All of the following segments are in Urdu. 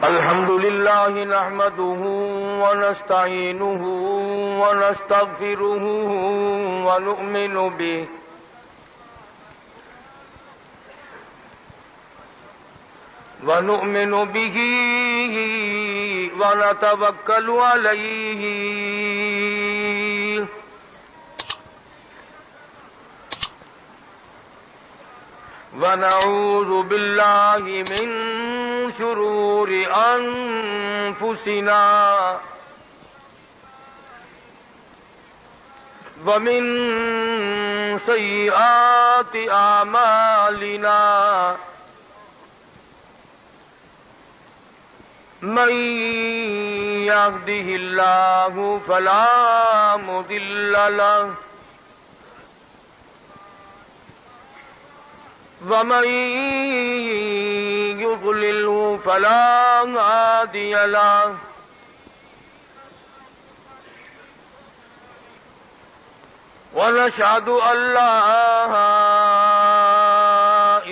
الحمد لله نحمده ونستعينه ونستغفره ونؤمن به ونتوكل عليه ونعوذ بالله من شرور أنفسنا ومن سيئات أعمالنا من يهده الله فلا مضل له ومن يضلله فلا هادي له ونشهد أن لا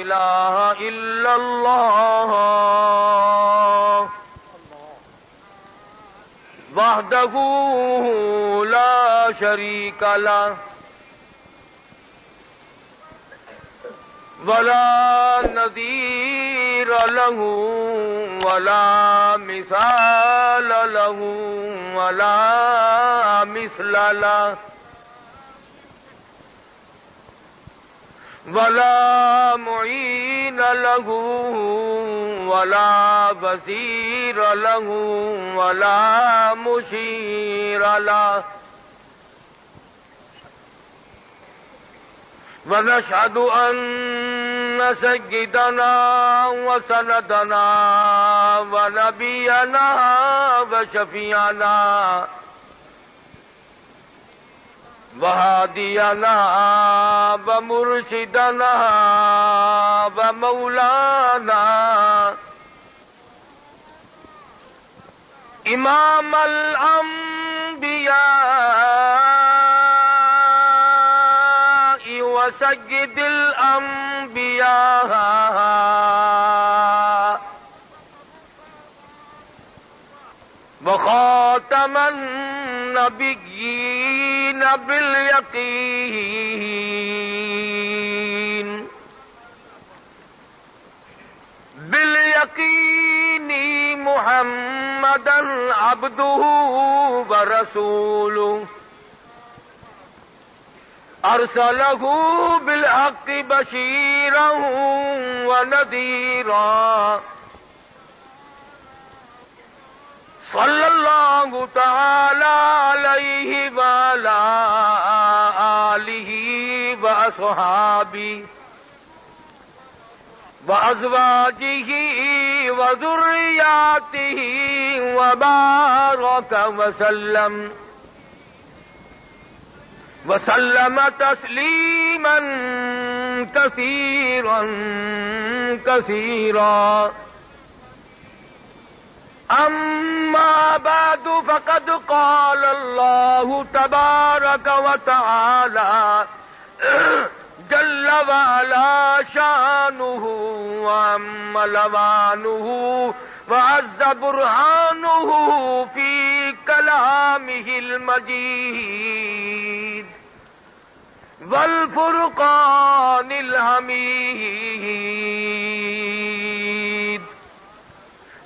إله إلا الله وحده لا شريك له ولا نظير له ولا مثال له ولا مثل له ولا معين له ولا وزير له ولا مشير له ونشهد أن سيدنا وسندنا ونبينا وشفيعنا وهادينا ومرشدنا ومولانا إمام الأنبياء وسيد الأنبياء وخاتم النبيين باليقين محمدا عبده ورسوله أرسله بالحق بشيرا ونذيرا صلى الله تعالى عليه وعلى آله وأصحابه وأزواجه وذرياته وبارك وسلم تسليما كثيرا كثيرا. أما بعد فقد قال الله تبارك وتعالى جل وعلا شانه وعم لوانه وعز برهانه في كلامه المجيد والفرقان الحميد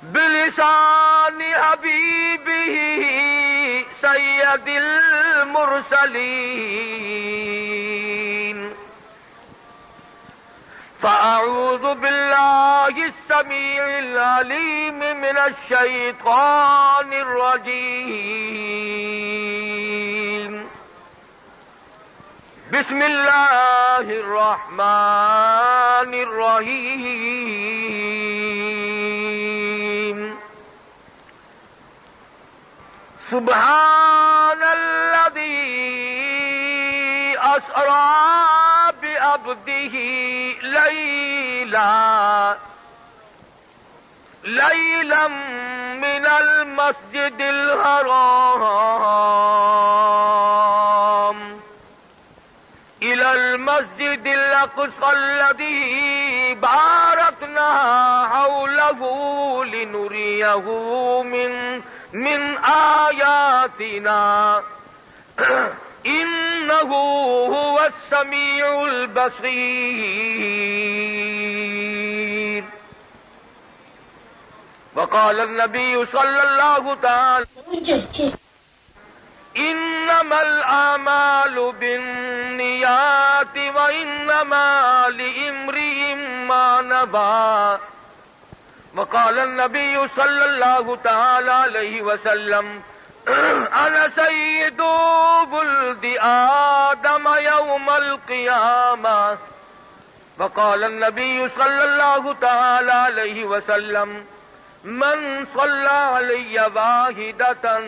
بلسان حبيبه سيد المرسلين. فأعوذ بالله السميع العليم من الشيطان الرجيم. بسم الله الرحمن الرحيم. سبحان الذي أسرى بعبده ليلا من المسجد الحرام إلى المسجد الأقصى الذي باركنا حوله لنريه من آياتنا إنه هو السميع البصير. وقال النبي صلى الله تعالى إنما الأعمال بالنيات وإنما لامرئ ما نوى. وقال النبي صلى الله تعالى عليه وسلم أنا سيد ولد آدم يوم القيامة. وقال النبي صلى الله تعالى عليه وسلم من صلى علي واحدة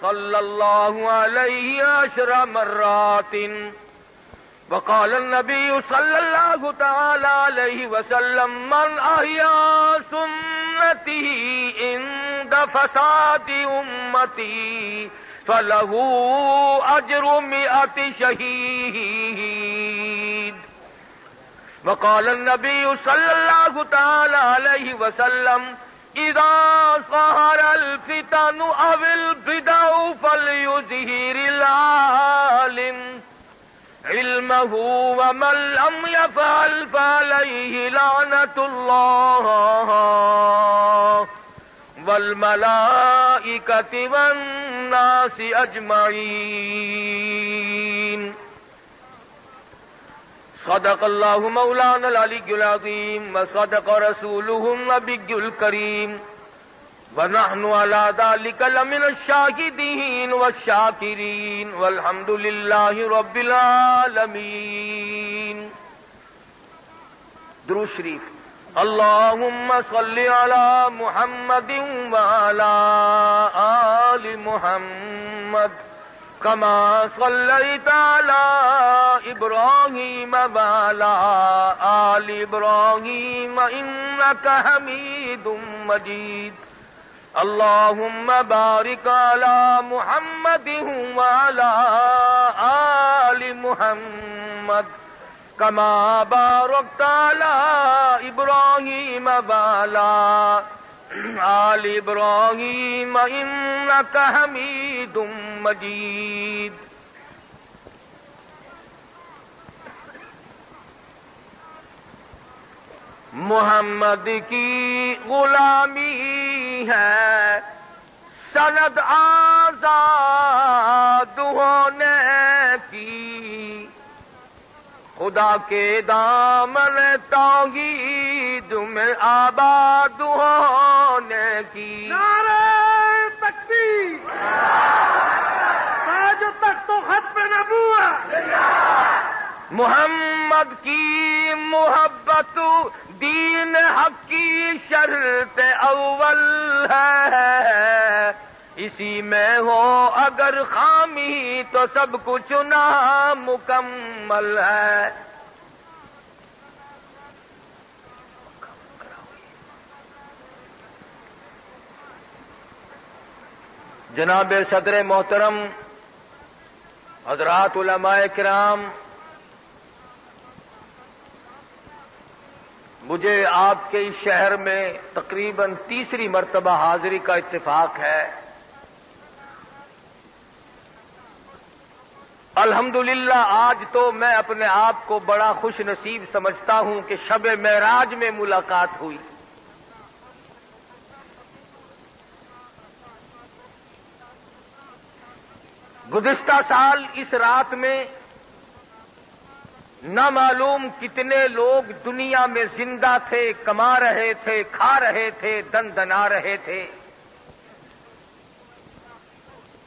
صلى الله عليه 10 مرات. وقال النبي صلى الله تعالى عليه وسلم من أحيا سنته عند فساد أمتي فله أجر 100 شهيد. وقال النبي صلى الله تعالى عليه وسلم إذا ظهر الفتن أو البدع فليظهر العالم علمه ومن لم يفعل فعليه لعنة الله والملائكة والناس أجمعين. صدق الله مولانا العلي العظيم وصدق رسوله النبي الكريم ونحن على ذلك لمن الشاهدين والشاكرين والحمد لله رب العالمين. درود شریف. اللهم صل على محمد وعلى آل محمد كما صليت على إبراهيم وعلى آل إبراهيم إنك حميد مجيد. اللهم بارك على محمد وعلى آل محمد كما باركت على إبراهيم وعلى آل إبراهيم إنك حميد مجيد. محمد کی غلامی ہے سند آزاد ہونے کی. خدا کے دامن توحید میں آباد ہونے کی. نعرہ تکبیر، تاج و تخت و ختم نبوت. محمد کی محبت دین حق کی شرط اول ہے. اسی میں ہو اگر خامی تو سب کچھ نامکمل ہے. جناب صدر محترم، حضرات علماء کرام، مجھے آپ کے اس شہر میں تقریباً تیسری مرتبہ حاضری کا اتفاق ہے. الحمدللہ آج تو میں اپنے آپ کو بڑا خوش نصیب سمجھتا ہوں کہ شب معراج میں ملاقات ہوئی. گزشتہ سال اس رات میں نہ معلوم کتنے لوگ دنیا میں زندہ تھے، کما رہے تھے، کھا رہے تھے، دن دنا رہے تھے.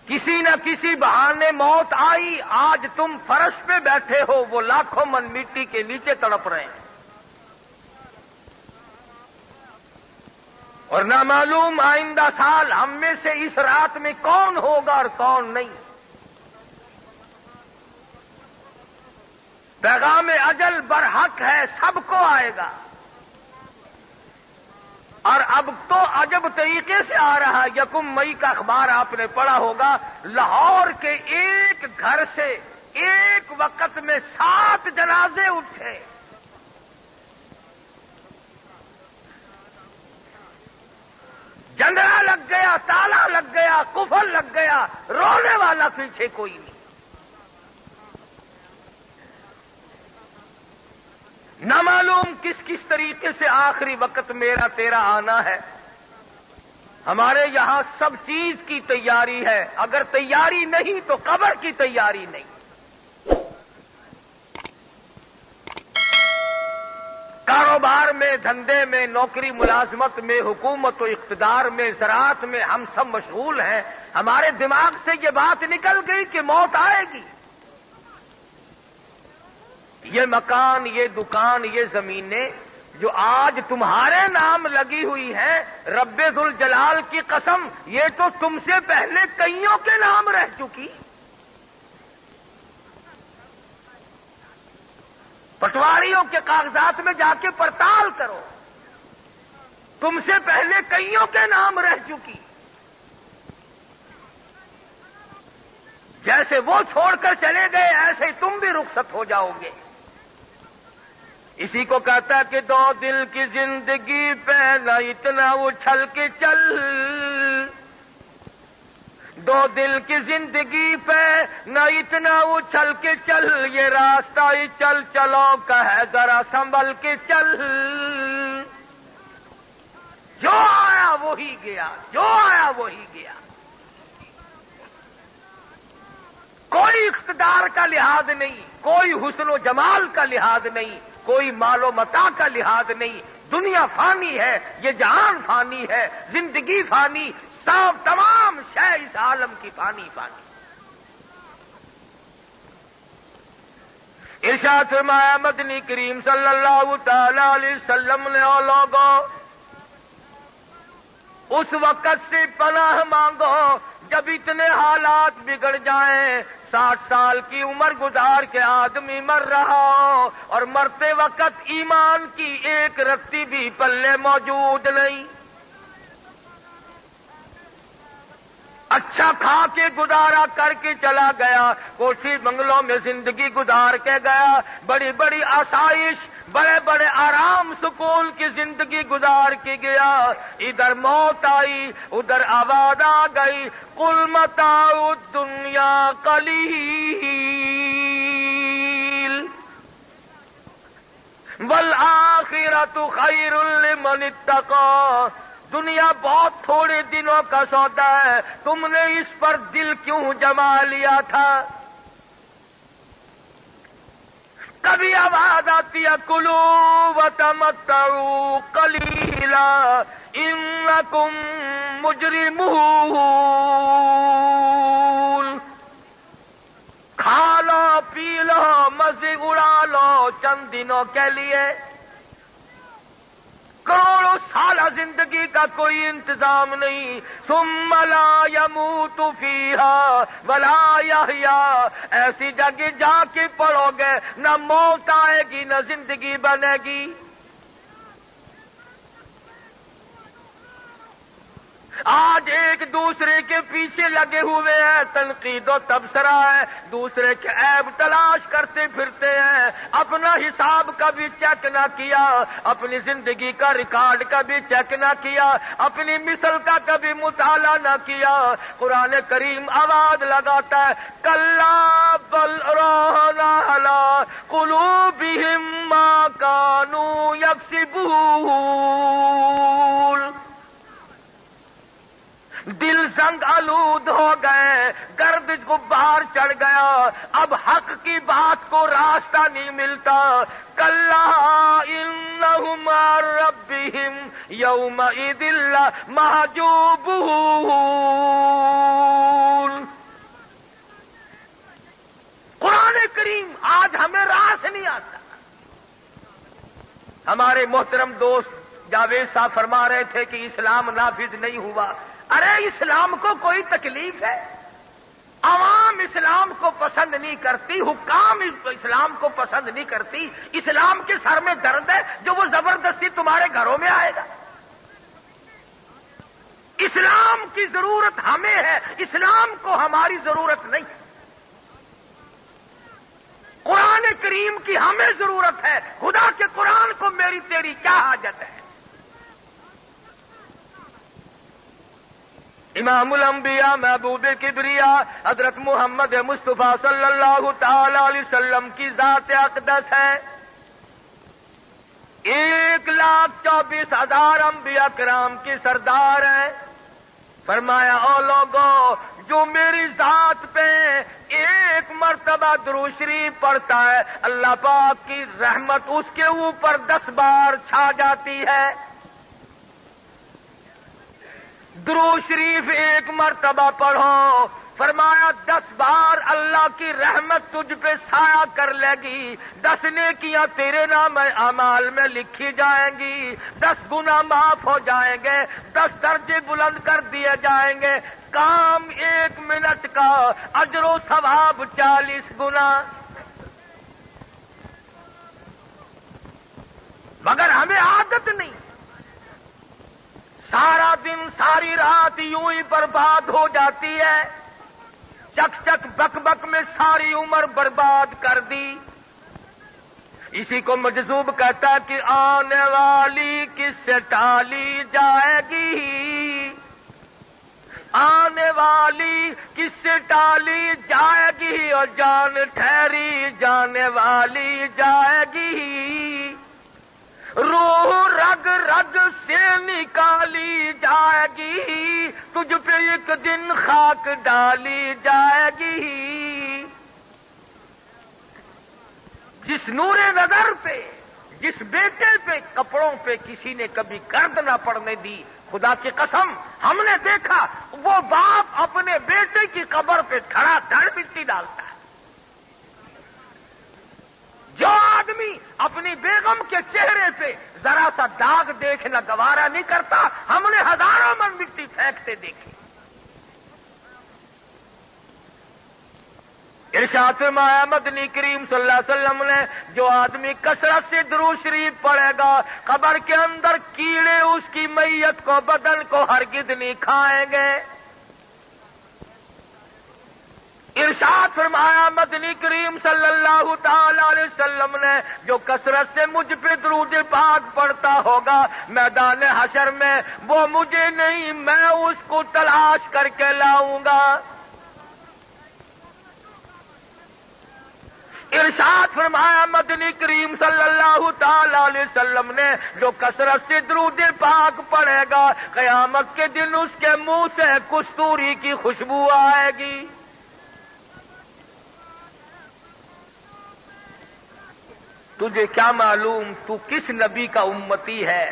کسی نہ کسی بہانے موت آئی. آج تم فرش پہ بیٹھے ہو، وہ لاکھوں من مٹی کے نیچے تڑپ رہے ہیں. اور نہ معلوم آئندہ سال ہم میں سے اس رات میں کون ہوگا اور کون نہیں. پیغام اجل برحق ہے، سب کو آئے گا. اور اب تو عجب طریقے سے آ رہا ہے. 1 مئی کا اخبار آپ نے پڑھا ہوگا، لاہور کے ایک گھر سے ایک وقت میں 7 جنازے اٹھے. جنگلہ لگ گیا، تالا لگ گیا، کفل لگ گیا، رونے والا پیچھے کوئی نہیں. نہ معلوم کس کس طریقے سے آخری وقت میرا تیرا آنا ہے. ہمارے یہاں سب چیز کی تیاری ہے، اگر تیاری نہیں تو قبر کی تیاری نہیں. کاروبار میں، دھندے میں، نوکری ملازمت میں، حکومت و اقتدار میں، زراعت میں ہم سب مشغول ہیں. ہمارے دماغ سے یہ بات نکل گئی کہ موت آئے گی. یہ مکان، یہ دکان، یہ زمینیں جو آج تمہارے نام لگی ہوئی ہیں، رب ذوالجلال کی قسم یہ تو تم سے پہلے کئیوں کے نام رہ چکی. پٹواریوں کے کاغذات میں جا کے پڑتال کرو، تم سے پہلے کئیوں کے نام رہ چکی. جیسے وہ چھوڑ کر چلے گئے ایسے ہی تم بھی رخصت ہو جاؤ گے. اسی کو کہتا ہے کہ 2 دل کی زندگی پہ نہ اتنا اچھل کے چل. 2 دل کی زندگی پہ نہ اتنا اچھل کے چل، یہ راستہ ہی چل چلو کا ہے ذرا سنبھل کے چل. جو آیا وہی گیا، جو آیا وہی گیا. کوئی اقتدار کا لحاظ نہیں، کوئی حسن و جمال کا لحاظ نہیں، کوئی مال و متاع کا لحاظ نہیں. دنیا فانی ہے، یہ جہان فانی ہے، زندگی فانی، سب تمام شے اس عالم کی فانی فانی. ارشاد فرمایا مدنی کریم صلی اللہ تعالی علیہ وسلم نے، او لوگوں اس وقت سے پناہ مانگو جب اتنے حالات بگڑ جائیں. 60 سال کی عمر گزار کے آدمی مر رہا ہو اور مرتے وقت ایمان کی ایک رتی بھی پلے موجود نہیں. اچھا کھا کے گزارا کر کے چلا گیا، کوٹھی بنگلوں میں زندگی گزار کے گیا، بڑی بڑی آسائش، بڑے بڑے آرام سکون کی زندگی گزار کے گیا. ادھر موت آئی، ادھر آواز آ گئی، قل متاع الدنیا قلیل والآخرۃ خیر لمن اتقی. دنیا بہت تھوڑے دنوں کا سودا ہے، تم نے اس پر دل کیوں جما لیا تھا؟ کبھی آواز آتی ہے کلوا وتمتعوا قلیلا انکم مجرمون. کھا لو پی لو مزے اڑا لو چند دنوں کے لیے، کروڑوں سالہ زندگی کا کوئی انتظام نہیں. ثم لا يموت فيها ولا يحيا. ایسی جگہ جا کے پڑو گے نہ موت آئے گی نہ زندگی بنے گی. آج ایک دوسرے کے پیچھے لگے ہوئے ہیں، تنقید و تبصرہ ہے، دوسرے کے عیب تلاش کرتے پھرتے ہیں. اپنا حساب کبھی چیک نہ کیا، اپنی زندگی کا ریکارڈ کبھی چیک نہ کیا، اپنی مثل کا کبھی مطالعہ نہ کیا. قرآن کریم آواز لگاتا ہے کلا بل ران علی قلوبہم ما کانوا یکسبون. دل زنگ آلود ہو گئے، گرد غبار چڑھ گیا، اب حق کی بات کو راستہ نہیں ملتا. کلا انہم عن ربہم یومئذ لمحجوبون. قرآن کریم آج ہمیں راہ سے نہیں آتا. ہمارے محترم دوست جاوید صاحب فرما رہے تھے کہ اسلام نافذ نہیں ہوا. ارے اسلام کو کوئی تکلیف ہے؟ عوام اسلام کو پسند نہیں کرتی، حکام اسلام کو پسند نہیں کرتی. اسلام کے سر میں درد ہے جو وہ زبردستی تمہارے گھروں میں آئے گا. اسلام کی ضرورت ہمیں ہے، اسلام کو ہماری ضرورت نہیں. قرآن کریم کی ہمیں ضرورت ہے، خدا کے قرآن کو میری تیری کیا حاجت ہے؟ امام الانبیاء محبوب کبریا حضرت محمد مصطفیٰ صلی اللہ تعالی علیہ وسلم کی ذات اقدس ہے۔ 1,24,000 انبیاء کرام کی سردار ہیں۔ فرمایا او لوگوں، جو میری ذات پہ ایک مرتبہ درود شریف پڑھتا ہے، اللہ پاک کی رحمت اس کے اوپر 10 بار چھا جاتی ہے۔ درود شریف ایک مرتبہ پڑھو، فرمایا 10 بار اللہ کی رحمت تجھ پہ سایہ کر لے گی، 10 نیکیاں تیرے نام اعمال میں لکھی جائیں گی، 10 گناہ معاف ہو جائیں گے، 10 درجے بلند کر دیے جائیں گے، کام 1 منٹ کا، اجر و ثواب 40 گنا۔ مگر ہمیں عادت نہیں، سارا دن ساری رات یوں ہی برباد ہو جاتی ہے، چک چک بک بک میں ساری عمر برباد کر دی۔ اسی کو مجذوب کہتا ہے کہ آنے والی کس سے ٹالی جائے گی، آنے والی کس سے ٹالی جائے گی، اور جان ٹھہری جانے والی جائے گی، روح رگ رگ سے نکالی جائے گی، تجھ پہ ایک دن خاک ڈالی جائے گی۔ جس نور نظر پہ، جس بیٹے پہ، کپڑوں پہ کسی نے کبھی گرد نہ پڑنے دی، خدا کی قسم ہم نے دیکھا وہ باپ اپنے بیٹے کی قبر پہ کھڑا دھڑ مٹی ڈالتا ہے۔ جو آدمی اپنی بیگم کے چہرے پہ ذرا سا داغ دیکھنا گوارا نہیں کرتا، ہم نے ہزاروں من مٹی پھینکتے دیکھے۔ ارشاد فرمایا مدنی کریم صلی اللہ علیہ وسلم نے، جو آدمی کثرت سے درود شریف پڑھے گا، قبر کے اندر کیڑے اس کی میت کو، بدن کو ہرگز نہیں کھائیں گے۔ ارشاد فرمایا مدنی کریم صلی اللہ تعالی علیہ وسلم نے، جو کثرت سے مجھ پہ درود پاک پڑھتا ہوگا، میدان حشر میں وہ مجھے نہیں، میں اس کو تلاش کر کے لاؤں گا۔ ارشاد فرمایا مدنی کریم صلی اللہ تعالی علیہ وسلم نے، جو کثرت سے درود پاک پڑھے گا، قیامت کے دن اس کے منہ سے کستوری کی خوشبو آئے گی۔ تجھے کیا معلوم تو کس نبی کا امتی ہے؟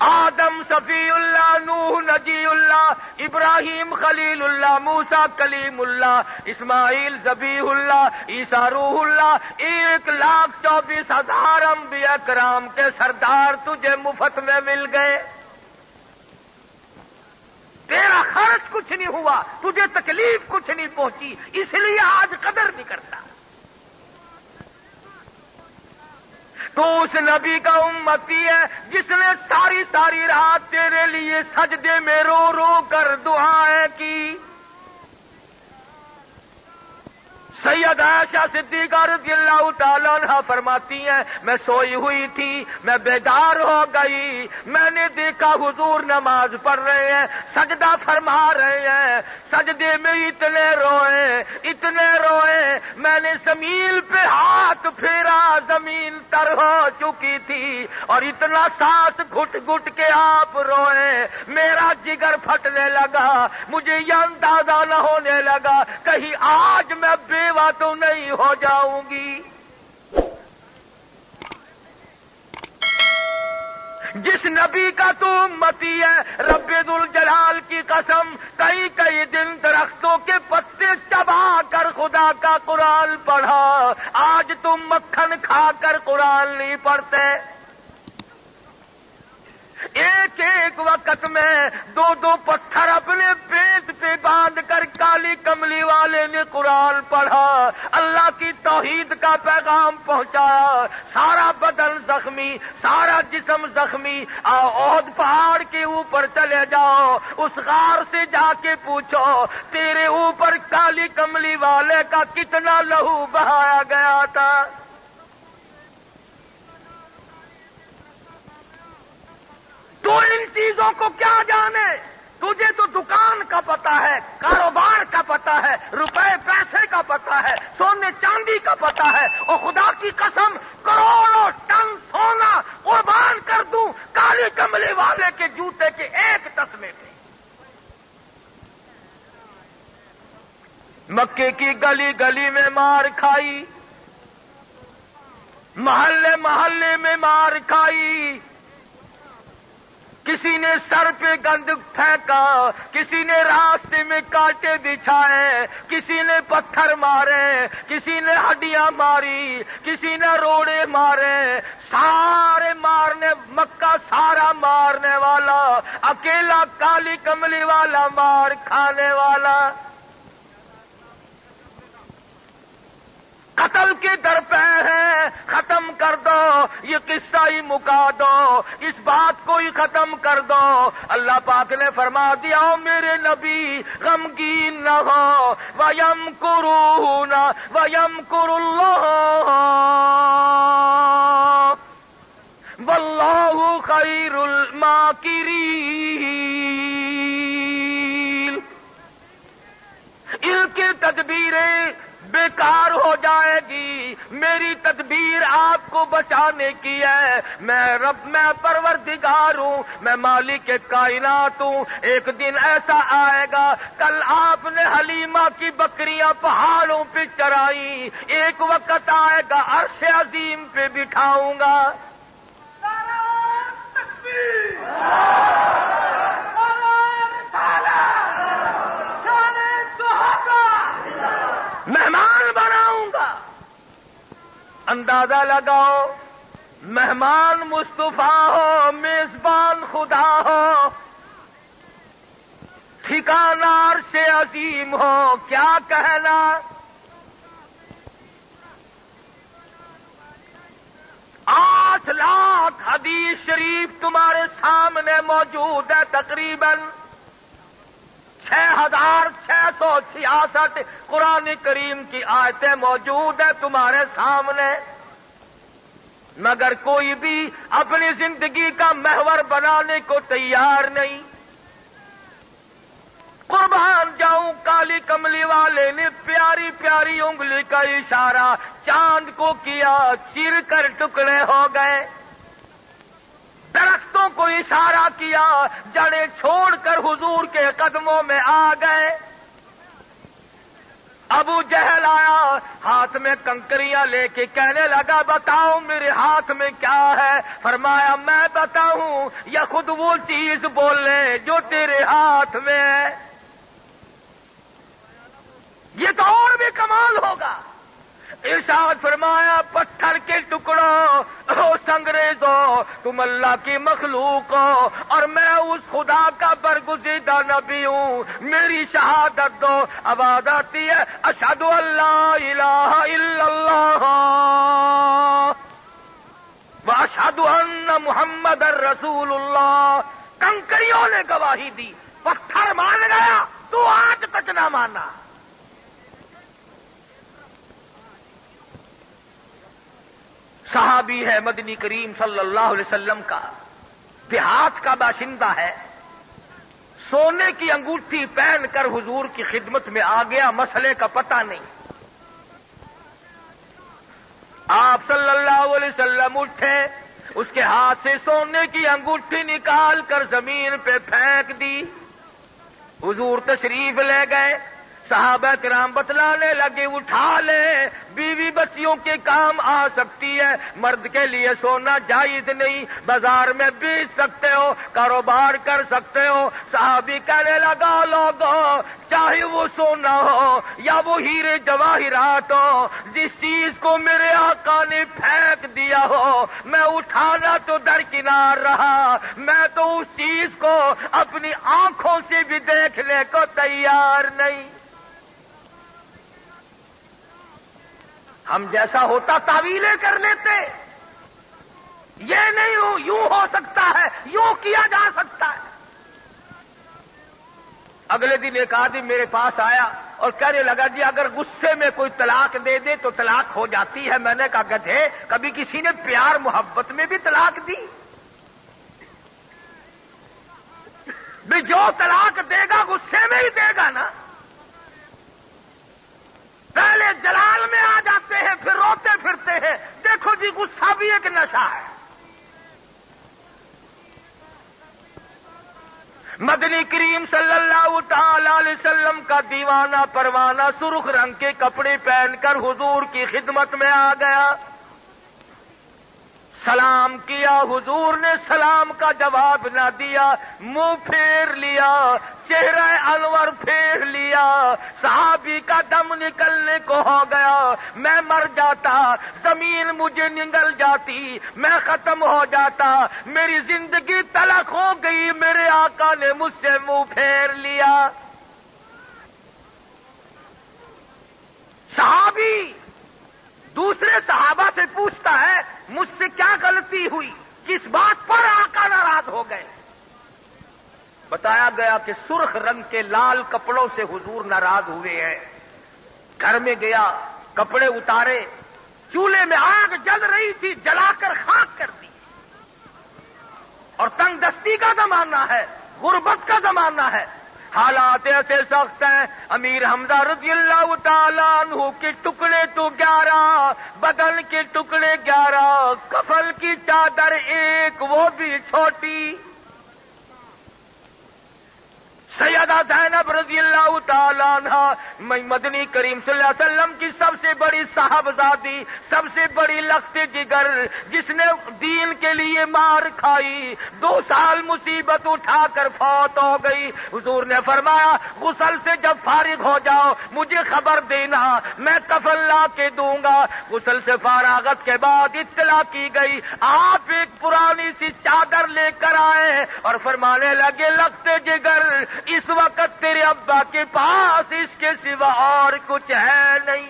آدم صفی اللہ، نوح نجی اللہ، ابراہیم خلیل اللہ، موسیٰ کلیم اللہ، اسماعیل ذبیح اللہ، عیسیٰ روح اللہ، 1,24,000 انبیاء کرام کے سردار تجھے مفت میں مل گئے۔ تیرا خرچ کچھ نہیں ہوا، تجھے تکلیف کچھ نہیں پہنچی، اس لیے آج قدر نہیں کرتا۔ تو اس نبی کا امتی ہے جس نے ساری ساری رات تیرے لیے سجدے میں رو رو کر دعائیں کی۔ سید عائشہ صدیقہ رضی اللہ تعالیٰ عنہ فرماتی ہیں، میں سوئی ہوئی تھی، میں بیدار ہو گئی، میں نے دیکھا حضور نماز پڑھ رہے ہیں، سجدہ فرما رہے ہیں، سجدے میں اتنے روئے، میں نے زمین پہ ہاتھ پھیرا، زمین تر ہو چکی تھی، اور اتنا سانس گھٹ گھٹ کے آپ روئے، میرا جگر پھٹنے لگا، مجھے یہ اندازہ نہ ہونے لگا کہیں آج میں بیوہ تو نہیں ہو جاؤں گی۔ جس نبی کا تو امتی ہے، رب ذوالجلال کی قسم، کئی کئی دن درختوں کے پتے چبا کر خدا کا قرآن پڑھا، آج تم مکھن کھا کر قرآن نہیں پڑھتے۔ ایک ایک وقت میں 2 پتھر اپنے پیٹ پہ میں باندھ کر کالی کملی والے نے قرآن پڑھا، اللہ کی توحید کا پیغام پہنچایا، سارا بدن زخمی، سارا جسم زخمی، احد پہاڑ کے اوپر چلے جاؤ، اس غار سے جا کے پوچھو تیرے اوپر کالی کملی والے کا کتنا لہو بہایا گیا تھا۔ تو ان چیزوں کو کیا جانے؟ تجھے تو دکان کا پتہ ہے، کاروبار کا پتہ ہے، روپے پیسے کا پتہ ہے، سونے چاندی کا پتہ ہے، اور خدا کی قسم کروڑوں ٹن سونا قربان کر دوں کالی کملی والے کے جوتے کے ایک تسمے پہ۔ مکے کی گلی گلی میں مار کھائی، محلے محلے میں مار کھائی، کسی نے سر پہ گند پھینکا، کسی نے راستے میں کانٹے بچھائے، کسی نے پتھر مارے، کسی نے ہڈیاں ماری، کسی نے روڑے مارے، سارے مارنے، مکہ سارا مارنے والا، اکیلا کالی کملی والا مار کھانے والا۔ قتل کے درپے ہیں، ختم کر دو، یہ قصہ ہی مکا دو، اس بات کو ہی ختم کر دو۔ اللہ پاک نے فرما دیا میرے نبی غمگین نہ ہو، وَيَمْكُرُونَ وَيَمْكُرُ اللَّهُ وَاللَّهُ خَيْرُ الْمَاكِرِينَ۔ ان کی تدبیریں بیکار ہو جائے گی، میری تدبیر آپ کو بچانے کی ہے۔ میں پروردگار ہوں، میں مالک کائنات ہوں۔ ایک دن ایسا آئے گا، کل آپ نے حلیمہ کی بکریاں پہاڑوں پہ چرائی، ایک وقت آئے گا عرش عظیم پہ بٹھاؤں گا۔ مہمان بناؤں گا۔ اندازہ لگاؤ، مہمان مصطفیٰ ہو، میزبان خدا ہو، ٹھکانہ عرش عظیم ہو، کیا کہنا؟ 8 لاکھ حدیث شریف تمہارے سامنے موجود ہے، تقریباً 6666 قرآن کریم کی آیتیں موجود ہیں تمہارے سامنے، مگر کوئی بھی اپنی زندگی کا محور بنانے کو تیار نہیں۔ قربان جاؤں، کالی کملی والے نے پیاری پیاری انگلی کا اشارہ چاند کو کیا، چیر کر ٹکڑے ہو گئے۔ درختوں کو اشارہ کیا، جڑیں چھوڑ کر حضور کے قدموں میں آ گئے۔ ابو جہل آیا، ہاتھ میں کنکریاں لے کے کہنے لگا بتاؤ میرے ہاتھ میں کیا ہے؟ فرمایا میں بتاؤں یا خود وہ چیز بول لے جو تیرے ہاتھ میں ہے؟ یہ تو اور بھی کمال ہوگا۔ ارشاد فرمایا پتھر کے ٹکڑوں، انگریزوں، تم اللہ کی مخلوق ہو اور میں اس خدا کا برگزیدہ نبی ہوں، میری شہادت دو۔ آواز آتی ہے اشہد ان لا الہ الا اللہ واشہد ان محمد رسول اللہ۔ کنکریوں نے گواہی دی، پتھر مان گیا، تو آج تک نہ مانا۔ صحابی ہے مدنی کریم صلی اللہ علیہ وسلم کا، دیہات کا باشندہ ہے، سونے کی انگوٹھی پہن کر حضور کی خدمت میں آ گیا، مسئلے کا پتہ نہیں۔ آپ صلی اللہ علیہ وسلم اٹھے، اس کے ہاتھ سے سونے کی انگوٹھی نکال کر زمین پہ پھینک دی۔ حضور تشریف لے گئے، صحابہ کرام بتلانے لگے اٹھا لے، بیوی بچیوں کے کام آ سکتی ہے، مرد کے لیے سونا جائز نہیں، بازار میں بیچ سکتے ہو، کاروبار کر سکتے ہو۔ صحابی کہنے لگا لوگوں، چاہے وہ سونا ہو یا وہ ہیرے جواہرات ہو، جس چیز کو میرے آقا نے پھینک دیا ہو، میں اٹھانا تو درکنار رہا، میں تو اس چیز کو اپنی آنکھوں سے بھی دیکھنے کو تیار نہیں۔ ہم جیسا ہوتا تعویلیں کر لیتے، یہ نہیں یوں ہو سکتا ہے، یوں کیا جا سکتا ہے۔ اگلے دن ایک آدمی میرے پاس آیا اور کہنے لگا جی اگر غصے میں کوئی طلاق دے دے تو طلاق ہو جاتی ہے۔ میں نے کہا گدھے، کبھی کسی نے پیار محبت میں بھی طلاق دی؟ بھی جو طلاق دے گا غصے میں ہی دے گا نا۔ پہلے جلال میں آ جاتے ہیں پھر روتے پھرتے ہیں۔ دیکھو جی غصہ بھی ایک نشہ ہے۔ مدنی کریم صلی اللہ تعالی علیہ وسلم کا دیوانہ پروانہ سرخ رنگ کے کپڑے پہن کر حضور کی خدمت میں آ گیا، سلام کیا، حضور نے سلام کا جواب نہ دیا، منہ پھیر لیا، چہرہ انور پھیر لیا۔ صحابی کا دم نکلنے کو ہو گیا، میں مر جاتا، زمین مجھے نگل جاتی، میں ختم ہو جاتا، میری زندگی تلخ ہو گئی، میرے آقا نے مجھ سے منہ پھیر لیا۔ صحابی دوسرے صحابہ سے پوچھتا ہے مجھ سے کیا غلطی ہوئی، کس بات پر آقا ناراض ہو گئے؟ بتایا گیا کہ سرخ رنگ کے لال کپڑوں سے حضور ناراض ہوئے ہیں۔ گھر میں گیا، کپڑے اتارے، چولہے میں آگ جل رہی تھی، جلا کر خاک کر دی۔ اور تنگ دستی کا زمانہ ہے، غربت کا زمانہ ہے، حالات ایسے سخت ہیں۔ امیر حمزہ رضی اللہ تعالیٰ عنہ کے ٹکڑے تو 11، بدن کے ٹکڑے 11، کفن کی چادر ایک، وہ بھی چھوٹی۔ سیدہ زینب رضی اللہ تعالیٰ عنہ مدنی کریم صلی اللہ علیہ وسلم کی سب سے بڑی صاحبزادی، سب سے بڑی لخت جگر، جس نے دین کے لیے مار کھائی، 2 سال مصیبت اٹھا کر فوت ہو گئی۔ حضور نے فرمایا غسل سے جب فارغ ہو جاؤ مجھے خبر دینا، میں کفن لا کے دوں گا۔ غسل سے فارغت کے بعد اطلاع کی گئی، آپ ایک پرانی سی چادر لے کر آئے اور فرمانے لگے لخت جگر، اس وقت تیرے ابا کے پاس اس کے سوا اور کچھ ہے نہیں۔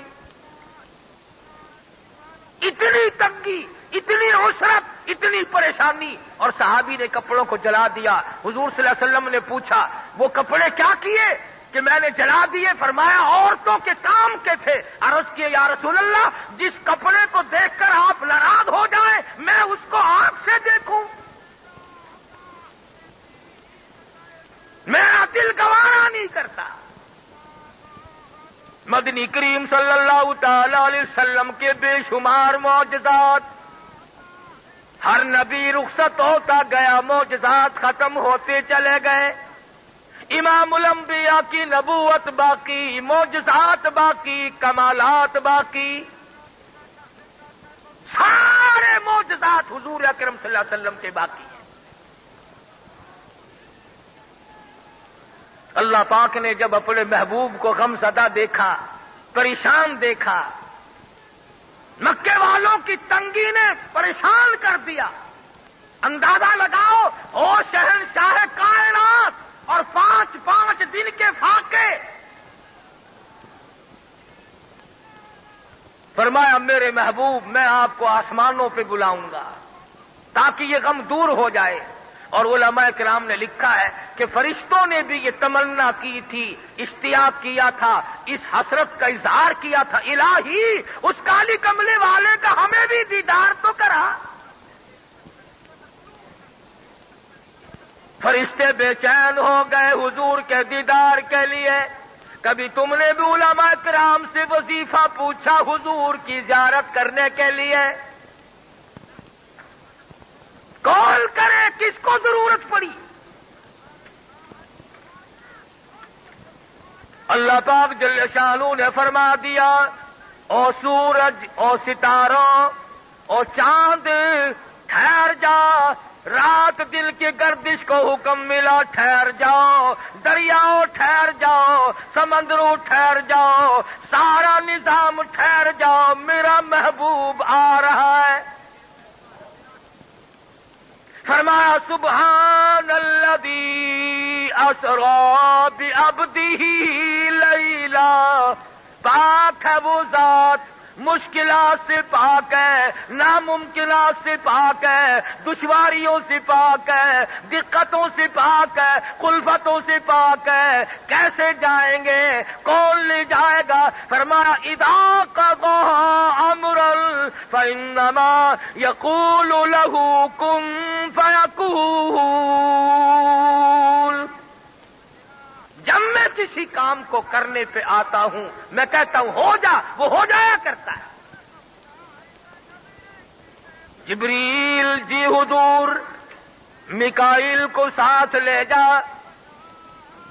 اتنی تنگی، اتنی عسرت، اتنی پریشانی، اور صحابی نے کپڑوں کو جلا دیا۔ حضور صلی اللہ علیہ وسلم نے پوچھا وہ کپڑے کیا کیے؟ کہ میں نے جلا دیے۔ فرمایا عورتوں کے کام کے تھے۔ عرض کیے یا رسول اللہ جس کپڑے کو دیکھ کر آپ ناراض ہو جائیں میں اس کو آنکھ سے دیکھوں، میرا دل گوارا نہیں کرتا۔ مدنی کریم صلی اللہ تعالی علیہ وسلم کے بے شمار معجزات، ہر نبی رخصت ہوتا گیا، معجزات ختم ہوتے چلے گئے۔ امام الانبیاء کی نبوت باقی، معجزات باقی، کمالات باقی، سارے معجزات حضور اکرم صلی اللہ علیہ وسلم کے باقی ہیں۔ اللہ پاک نے جب اپنے محبوب کو غم زدہ دیکھا، پریشان دیکھا، مکے والوں کی تنگی نے پریشان کر دیا۔ اندازہ لگاؤ او شہنشاہ کائنات اور 5 دن کے فاقے۔ فرمایا میرے محبوب میں آپ کو آسمانوں پہ بلاؤں گا تاکہ یہ غم دور ہو جائے۔ اور علماء کرام نے لکھا ہے کہ فرشتوں نے بھی یہ تمنا کی تھی، اشتیاق کیا تھا، اس حسرت کا اظہار کیا تھا، الہی اس کالی کملے والے کا ہمیں بھی دیدار تو کرا۔ فرشتے بے چین ہو گئے حضور کے دیدار کے لیے۔ کبھی تم نے بھی علماء کرام سے وظیفہ پوچھا حضور کی زیارت کرنے کے لیے؟ کال کرے کس کو ضرورت پڑی؟ اللہ پاک جل شانہ نے فرما دیا، او سورج، او ستاروں، او چاند، ٹھہر جا، رات دل کی گردش کو حکم ملا ٹھہر جاؤ، دریاؤ ٹھہر جاؤ، سمندروں ٹھہر جاؤ، سارا نظام ٹھہر جاؤ، میرا محبوب آ رہا ہے۔ فرمایا سبحان الذی اسری بعبدہ لیلا، پاک ہے وہ ذات، مشکلات سے پاک ہے، ناممکنات سے پاک ہے، دشواریوں سے پاک ہے، دقتوں سے پاک ہے، کلفتوں سے پاک ہے۔ کیسے جائیں گے؟ کون لے جائے گا؟ فرمایا اذا قضى امرا فانما يقول له كن فيكون۔ جب میں کسی کام کو کرنے پہ آتا ہوں، میں کہتا ہوں ہو جا، وہ ہو جایا کرتا ہے۔ جبریل جی حضور، میکائیل کو ساتھ لے جا،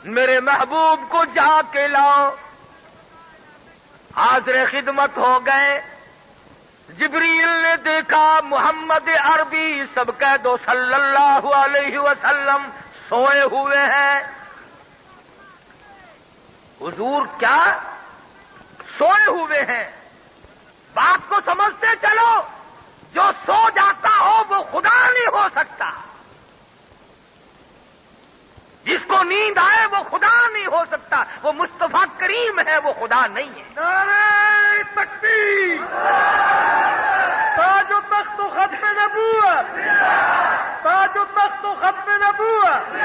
میرے محبوب کو جا کے لاؤ۔ حاضر خدمت ہو گئے۔ جبریل نے دیکھا محمد عربی سب کہہ دو صلی اللہ علیہ وسلم سوئے ہوئے ہیں۔ حضور کیا سوئے ہوئے ہیں؟ بات کو سمجھتے چلو، جو سو جاتا ہو وہ خدا نہیں ہو سکتا، جس کو نیند آئے وہ خدا نہیں ہو سکتا، وہ مصطفیٰ کریم ہے، وہ خدا نہیں ہے۔ نعرہ تکبیر، تاج و تخت و ختم نبوت، تاج و تخت و ختم نبوت۔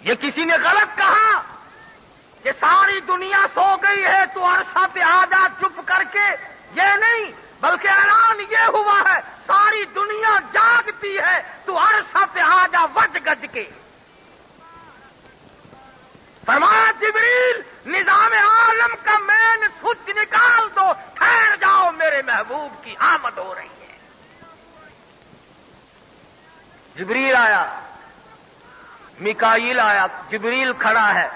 یہ کسی نے غلط کہا کہ ساری دنیا سو گئی ہے تو عرصہ پہ آ جا چپ کر کے، یہ نہیں، بلکہ اعلان یہ ہوا ہے ساری دنیا جاگتی ہے تو عرصہ پہ آ جا وج گج کے۔ فرمایا جبریل نظام عالم کا مین سوچ نکال دو، ٹھہر جاؤ، میرے محبوب کی آمد ہو رہی ہے۔ جبریل آیا، میکائیل آیا، جبریل کھڑا ہے۔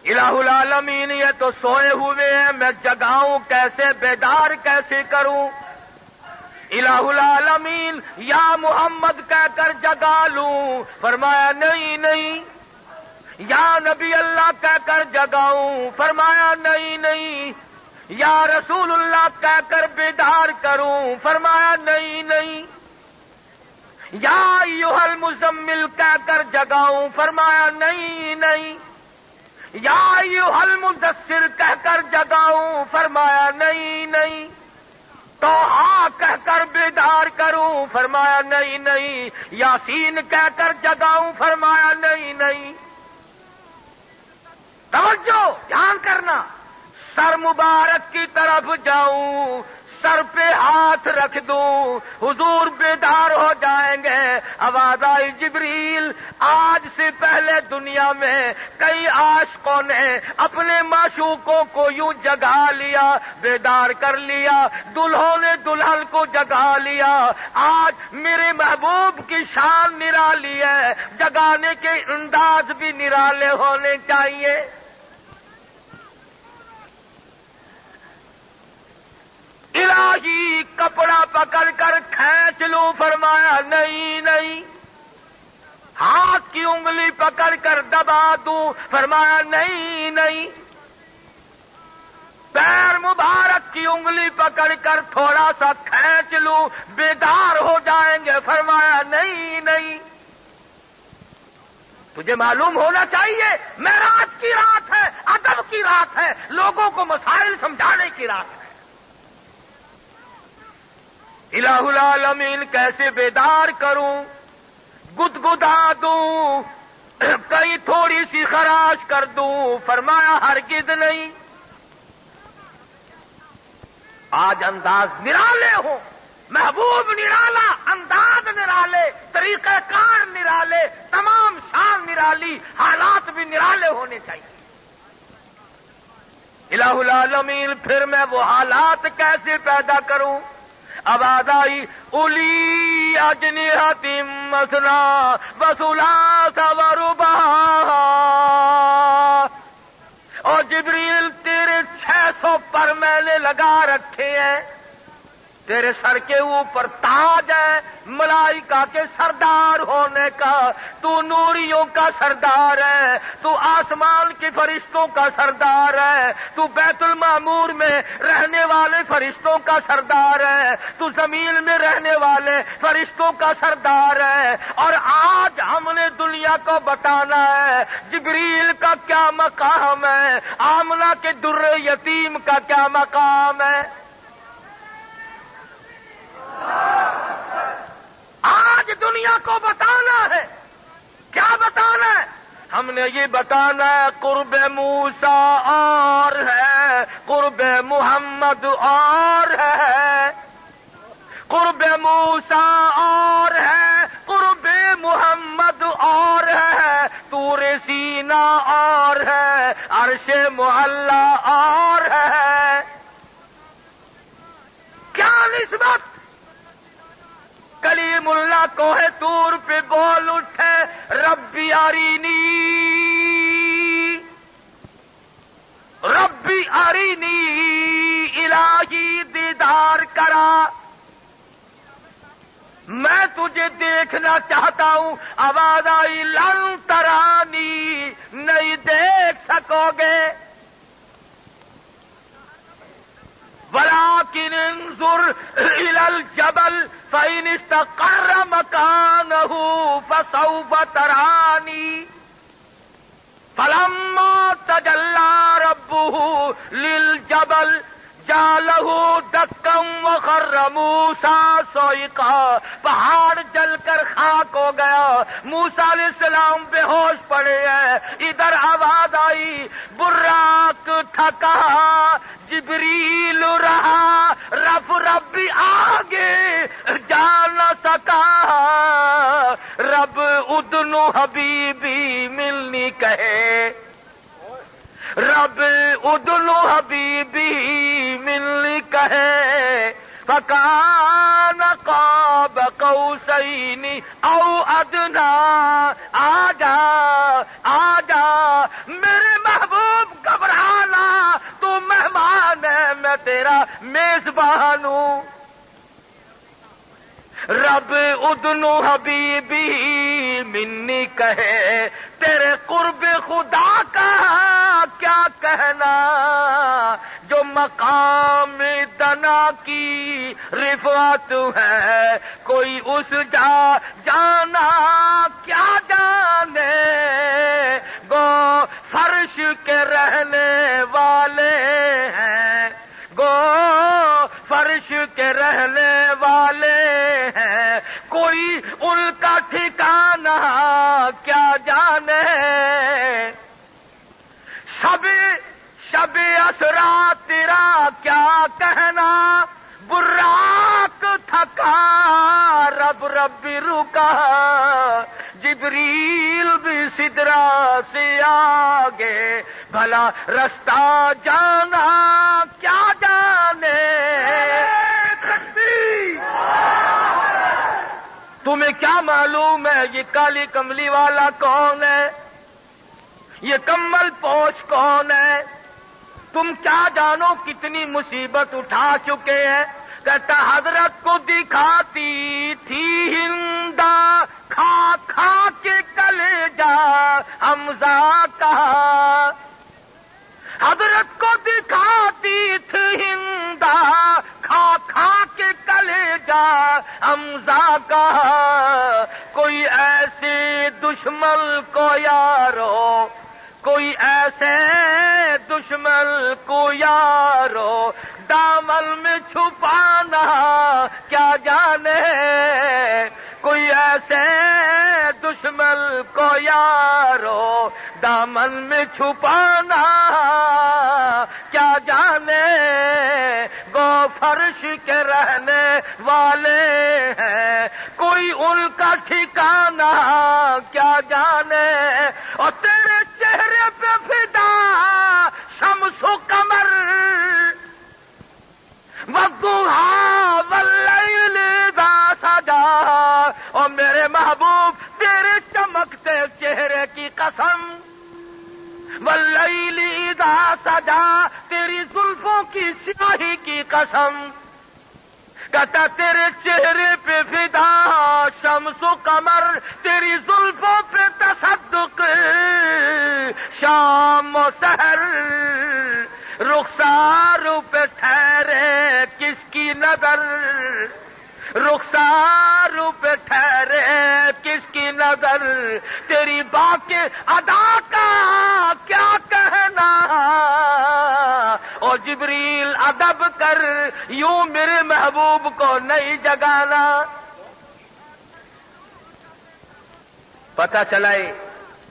الہ العالمین یہ تو سوئے ہوئے ہیں، میں جگاؤں کیسے، بیدار کیسے کروں؟ الہ العالمین یا محمد کہہ کر جگا لوں؟ فرمایا نہیں نہیں۔ یا نبی اللہ کہہ کر جگاؤں؟ فرمایا نہیں نہیں۔ یا رسول اللہ کہہ کر بیدار کروں؟ فرمایا نہیں نہیں۔ یا ایھا المزمل کہہ کر جگاؤں؟ فرمایا نہیں نہیں۔ یا ایھا المدثر کہہ کر جگاؤں؟ فرمایا نہیں نہیں۔ توہا کہہ کر بیدار کروں؟ فرمایا نہیں نہیں۔ یاسین کہہ کر جگاؤں؟ فرمایا نہیں نہیں۔ توجہ، دھیان کرنا، سر مبارک کی طرف جاؤں، سر پہ ہاتھ رکھ دوں، حضور بیدار ہو جائیں گے۔ آواز آئی جبریل آج سے پہلے دنیا میں کئی عاشقوں نے اپنے معشوقوں کو یوں جگا لیا، بیدار کر لیا، دلہوں نے دلہن کو جگا لیا۔ آج میرے محبوب کی شان نرالی ہے، جگانے کے انداز بھی نرالے ہونے چاہیے۔ الہی کپڑا پکڑ کر کھینچ لوں؟ فرمایا نہیں نہیں۔ ہاتھ کی انگلی پکڑ کر دبا دوں؟ فرمایا نہیں نہیں۔ پیر مبارک کی انگلی پکڑ کر تھوڑا سا کھینچ لوں، بیدار ہو جائیں گے؟ فرمایا نہیں نہیں۔ تجھے معلوم ہونا چاہیے معراج کی رات ہے، ادب کی رات ہے، لوگوں کو مسائل سمجھانے کی رات ہے۔ الہ العالمین کیسے بیدار کروں، گدگدا دوں، کہیں تھوڑی سی خراش کر دوں؟ فرمایا ہرگز نہیں۔ آج انداز نرالے ہو، محبوب نرالا، انداز نرالے، طریقہ کار نرالے، تمام شان نرالی، حالات بھی نرالے ہونے چاہیے۔ الہ العالمین پھر میں وہ حالات کیسے پیدا کروں؟ آواز آئی اولی اجنحۃ مثنی وثلاث ورباع، جبریل تیرے 600 پر میں نے لگا رکھے ہیں، تیرے سر کے اوپر تاج ہے ملائکہ کے سردار ہونے کا، تو نوریوں کا سردار ہے، تو آسمان کے فرشتوں کا سردار ہے، تو بیت المعمور میں رہنے والے فرشتوں کا سردار ہے، تو زمین میں رہنے والے فرشتوں کا سردار ہے، اور آج ہم نے دنیا کو بتانا ہے جبریل کا کیا مقام ہے، آمنہ کے در یتیم کا کیا مقام ہے۔ آج دنیا کو بتانا ہے، کیا بتانا ہے؟ ہم نے یہ بتانا ہے قرب موسیٰ اور ہے، قرب محمد اور ہے، قرب موسیٰ اور ہے، قرب محمد اور ہے، طور سینا اور ہے، عرش معلی اور ہے۔ کیا نسبت؟ کلیم اللہ کوہ طور پہ بول اٹھے ربی ارینی، ربی ارینی، الہی دیدار کرا، میں تجھے دیکھنا چاہتا ہوں۔ آواز آئی لن ترانی، نہیں دیکھ سکو گے، ولكن انظر إلى الجبل فإن استقر مكانه فسوف تراني فلما تجلى ربه للجبل جعله دكا وخر موسیٰ صعقا، پہاڑ جل کر خاک ہو گیا، موسیٰ علیہ السلام بے ہوش پڑے ہیں۔ ادھر آواز آئی براق تھکا جبریل رہا، رب آگے جا نہ سکا، رب ادنو حبیبی ملنی کہے، رب ادنو حبیبی ملنی کہے، فکان قاب قوسین او ادنا، آجا آجا میرے محبوب گھبرانا، تو مہمان ہے میں تیرا میزبان ہوں۔ رب ادنو حبیبی منی کہے، تیرے قرب خدا کا کیا کہنا، جو مقام دنا کی رفعت ہے، کوئی اس جا جانا کیا جانے، گو فرش کے رہنے والے ہیں، گو فرش کے رہنے والے ہیں، کوئی ان کا ٹھکانہ کیا جانے، شب اسرا تیرا کیا کہنا، براق تھکا رب بھی رکا، جبریل بھی سدرا سے آگے، بھلا رستہ جانا کیا جانے۔ تمہیں کیا معلوم ہے یہ کالی کملی والا کون ہے، یہ کمل پوش کون ہے؟ تم کیا جانو کتنی مصیبت اٹھا چکے ہیں۔ کہتا حضرت کو دکھاتی تھی ہندا، کھا کھا کے کلیجا حمزہ کا، حضرت کو دکھاتی تھی ہندا، کھا کھا کے کلیجا حمزہ کا، کوئی ایسے دشمن کو یارو، کوئی ایسے دشمن کو یارو، دامن میں چھپانا کیا جانے، کوئی ایسے دشمن کو یارو، دامن میں چھپانا کیا جانے، گو فرش کے رہنے والے ہیں، کوئی ان کا ٹھکانہ کیا جانے، اور تیرے چہرے پہ فدا شمس و قمر والضحیٰ واللیل اذا سجا، اور میرے محبوب تیرے چمکتے چہرے کی قسم، واللیل اذا سجا، تیری زلفوں کی سیاہی کی قسم، کہتا تیرے چہرے پہ فدا شمس و قمر، تیری زلفوں پہ تصدق شام و سحر، رخسار پہ ٹھہرے کس کی نظر، رخسار پہ ٹھہرے کس کی نظر، تیری بات ادا کا کیا کہنا، اور جبریل ادب کر یوں میرے محبوب کو نہیں جگانا۔ پتہ چلائے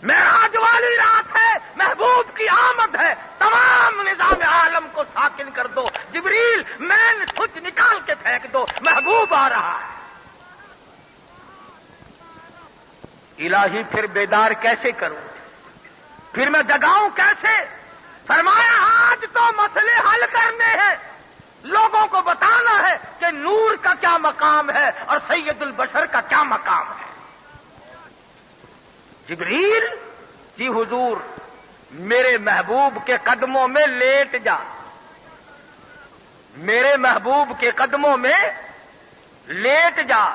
معراج والی رات ہے، محبوب کی آمد ہے، تمام نظام عالم کو ساکن کر دو، جبریل مین سوئچ نکال کے پھینک دو، محبوب آ رہا ہے۔ الہی پھر بیدار کیسے کروں، پھر میں جگاؤں کیسے؟ فرمایا آج تو مسئلے حل کرنے ہیں، لوگوں کو بتانا ہے کہ نور کا کیا مقام ہے اور سید البشر کا کیا مقام ہے۔ جبریل، جی حضور میرے محبوب کے قدموں میں لیٹ جا، میرے محبوب کے قدموں میں لیٹ جا،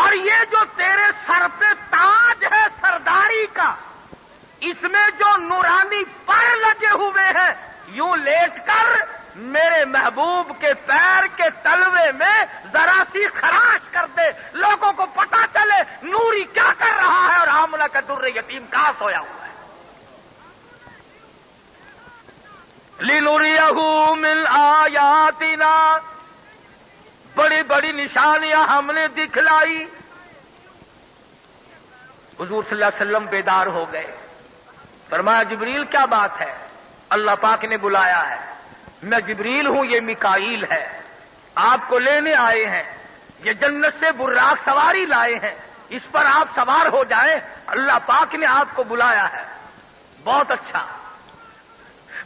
اور یہ جو تیرے سر پہ تاج ہے سرداری کا، اس میں جو نورانی پر لگے ہوئے ہیں، یوں لیٹ کر میرے محبوب کے پیر کے تلوے میں ذرا سی خراش کر دے، لوگوں کو پتا چلے نوری کیا کر رہا ہے اور آمنہ کا در یتیم کہاں سویا ہوا ہے۔ لِنُرِيَهُ مِنْ آیَاتِنَا، بڑی بڑی نشانیاں ہم نے دکھلائی۔ حضور صلی اللہ علیہ وسلم بیدار ہو گئے، فرمایا جبریل کیا بات ہے؟ اللہ پاک نے بلایا ہے، میں جبریل ہوں، یہ میکائیل ہے، آپ کو لینے آئے ہیں، یہ جنت سے براق سواری لائے ہیں، اس پر آپ سوار ہو جائیں، اللہ پاک نے آپ کو بلایا ہے۔ بہت اچھا۔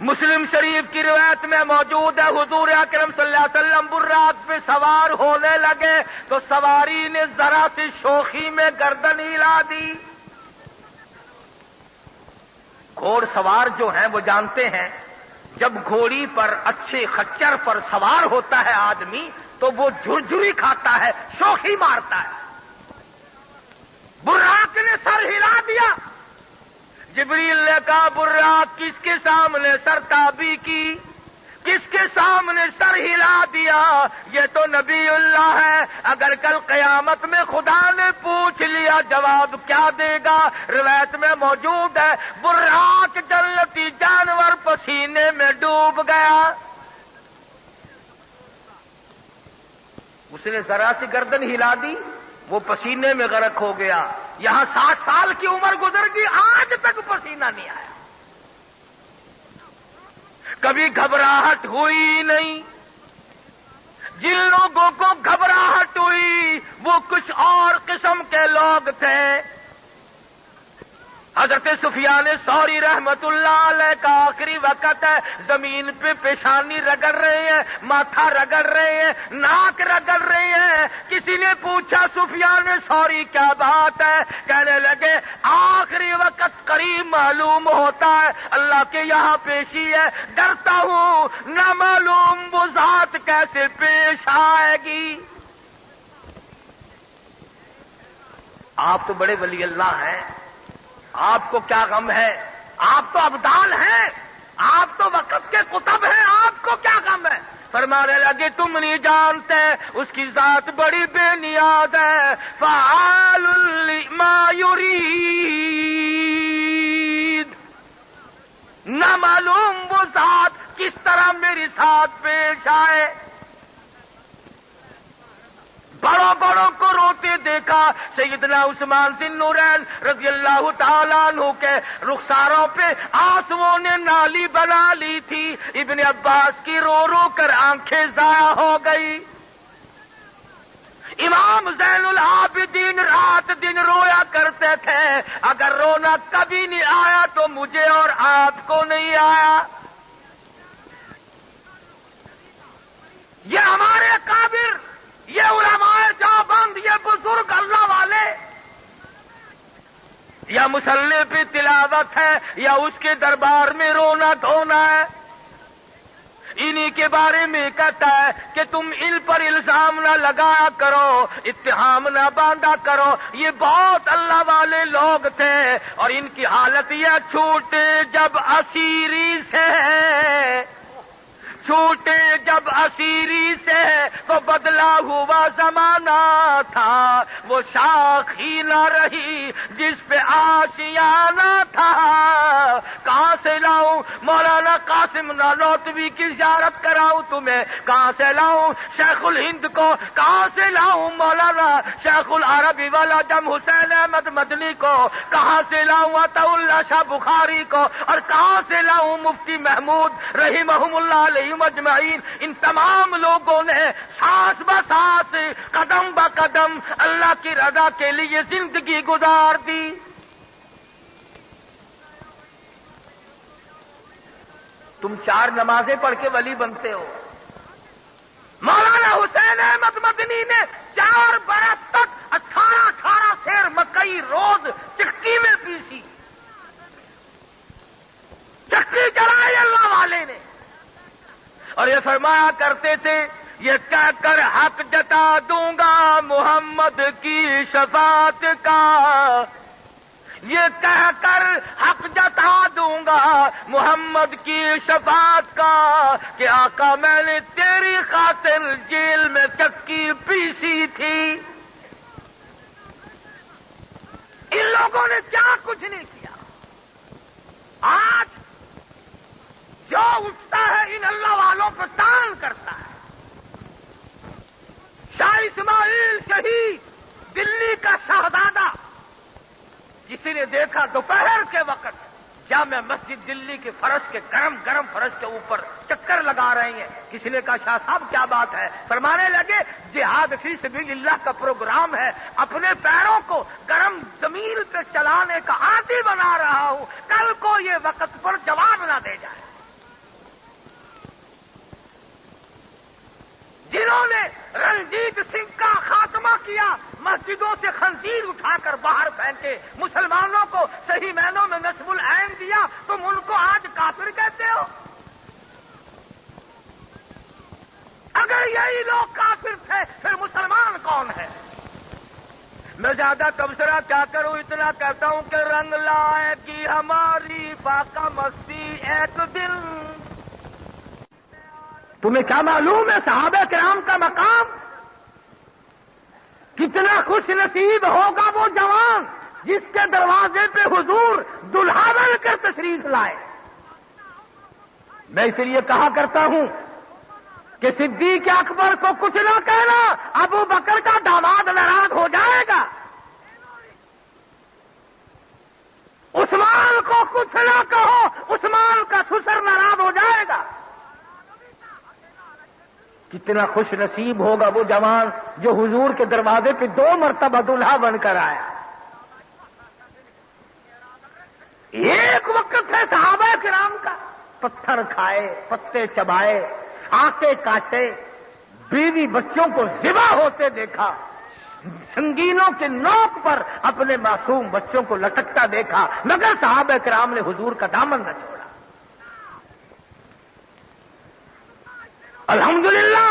مسلم شریف کی روایت میں موجود ہے، حضور اکرم صلی اللہ علیہ وسلم براق پہ سوار ہونے لگے تو سواری نے ذرا سی شوخی میں گردن ہلا دی۔ گھوڑ سوار جو ہیں وہ جانتے ہیں، جب گھوڑی پر اچھے خچر پر سوار ہوتا ہے آدمی تو وہ جھرجھری کھاتا ہے، شوخی مارتا ہے۔ براق نے سر ہلا دیا، جبریل نے کہا براق کس کے سامنے سرتابی کی، کس کے سامنے سر ہلا دیا؟ یہ تو نبی اللہ ہے، اگر کل قیامت میں خدا نے پوچھ لیا جواب کیا دے گا؟ روایت میں موجود ہے براق جنتی جانور پسینے میں ڈوب گیا۔ اس نے ذرا سی گردن ہلا دی، وہ پسینے میں غرق ہو گیا۔ یہاں 60 سال کی عمر گزر گئی، آج تک پسینہ نہیں آیا، کبھی گھبراہٹ ہوئی نہیں۔ جن لوگوں کو گھبراہٹ ہوئی وہ کچھ اور قسم کے لوگ تھے۔ حضرت سفیان ثوری رحمت اللہ علیہ کا آخری وقت ہے، زمین پہ پیشانی رگڑ رہے ہیں، ماتھا رگڑ رہے ہیں، ناک رگڑ رہے ہیں۔ کسی نے پوچھا سفیان ثوری کیا بات ہے؟ کہنے لگے آخری وقت قریب معلوم ہوتا ہے، اللہ کے یہاں پیشی ہے، ڈرتا ہوں نہ معلوم وہ ذات کیسے پیش آئے گی۔ آپ تو بڑے ولی اللہ ہیں، آپ کو کیا غم ہے؟ آپ تو ابدال ہیں، آپ تو وقت کے قطب ہیں، آپ کو کیا غم ہے؟ فرمانے لگے تم نہیں جانتے اس کی ذات بڑی بے نیاز ہے، فعال لما یرید، نہ معلوم وہ ذات کس طرح میری ساتھ پیش آئے۔ بڑوں بڑوں کو روتے دیکھا، سیدنا عثمان ذی النورین رضی اللہ تعالیٰ عنہ کے رخساروں پہ آنسوؤں نے نالی بنا لی تھی، ابن عباس کی رو رو کر آنکھیں ضائع ہو گئی۔ امام زین العابدین رات دن رویا کرتے تھے، اگر رونا کبھی نہیں آیا تو مجھے اور آپ کو نہیں آیا۔ یہ ہمارے اکابر، یہ علماء دیوبند، یہ بزرگ اللہ والے، یا مصلی پہ تلاوت ہے یا اس کے دربار میں رونا دھونا ہے؟ انہی کے بارے میں کہتا ہے کہ تم ان پر الزام نہ لگایا کرو، اتہام نہ باندھا کرو. یہ بہت اللہ والے لوگ تھے اور ان کی حالت یہ چھوٹے جب اسیری سے، چھوٹے جب اسیری سے تو بدلا ہوا زمانہ تھا، وہ شاخ ہی نہ رہی جس پہ آشیانہ تھا. کہاں سے لاؤں مولانا قاسم نانوتوی کی زیارت کراؤں تمہیں؟ کہاں سے لاؤں شیخ الہند کو؟ کہاں سے لاؤں مولانا شیخ العربی والا جم حسین احمد مدنی کو؟ کہاں سے لاؤں عطا اللہ شاہ بخاری کو؟ اور کہاں سے لاؤں مفتی محمود رحمہم اللہ علیہ مجمعین؟ ان تمام لوگوں نے سانس بہ سانس، قدم بہ قدم اللہ کی رضا کے لیے زندگی گزار دی. تم 4 نمازیں پڑھ کے ولی بنتے ہو. مولانا حسین احمد مدنی نے 4 برس تک 18 سیر مکئی روز چکی میں پیسی، چکی چلائی اللہ والے نے، اور یہ فرمایا کرتے تھے یہ کہہ کر حق جتا دوں گا محمد کی شفاعت کا، یہ کہہ کر حق جتا دوں گا محمد کی شفاعت کا کہ آقا میں نے تیری خاطر جیل میں چکی پیسی تھی. ان لوگوں نے کیا کچھ نہیں کیا. آج جو اٹھتا ہے ان اللہ والوں کو تان کرتا ہے. شاہ اسماعیل شہید دلی کا شہزادہ، کسی نے دیکھا دوپہر کے وقت جامع مسجد دلی کے فرش کے گرم فرش کے اوپر چکر لگا رہے ہیں. کسی نے کہا شاہ صاحب کیا بات ہے؟ فرمانے لگے جہاد فی سبیل اللہ کا پروگرام ہے، اپنے پیروں کو گرم زمین پہ چلانے کا عادی بنا رہا ہوں، کل کو یہ وقت پر جواب نہ دے جائے. جنہوں نے رنجیت سنگھ کا خاتمہ کیا، مسجدوں سے خنزیر اٹھا کر باہر پھینکے، مسلمانوں کو صحیح معنوں میں نصب العین دیا، تم ان کو آج کافر کہتے ہو؟ اگر یہی لوگ کافر تھے پھر مسلمان کون ہے؟ میں زیادہ تبصرہ کیا کروں، اتنا کہتا ہوں کہ رنگ لائے گی ہماری فاقہ مستی ایک دن. تمہیں کیا معلوم ہے صحابہ کرام کا مقام؟ کتنا خوش نصیب ہوگا وہ جوان جس کے دروازے پہ حضور دلہا بن کر تشریف لائے. میں اس لیے کہا کرتا ہوں کہ صدیق اکبر کو کچھ نہ کہنا، ابو بکر کا داماد ناراض ہو جائے گا. عثمان کو کچھ نہ کہو، عثمان کا سسر ناراض ہو جائے گا. کتنا خوش نصیب ہوگا وہ جوان جو حضور کے دروازے پہ 2 مرتبہ دلہا بن کر آیا. ایک وقت ہے صحابہ کرام کا، پتھر کھائے، پتے چبائے، آنکھیں کاٹے، بیوی بچوں کو ذبح ہوتے دیکھا، سنگینوں کے نوک پر اپنے معصوم بچوں کو لٹکتا دیکھا، مگر صحابہ کرام نے حضور کا دامن نہ چھوڑا. الحمدللہ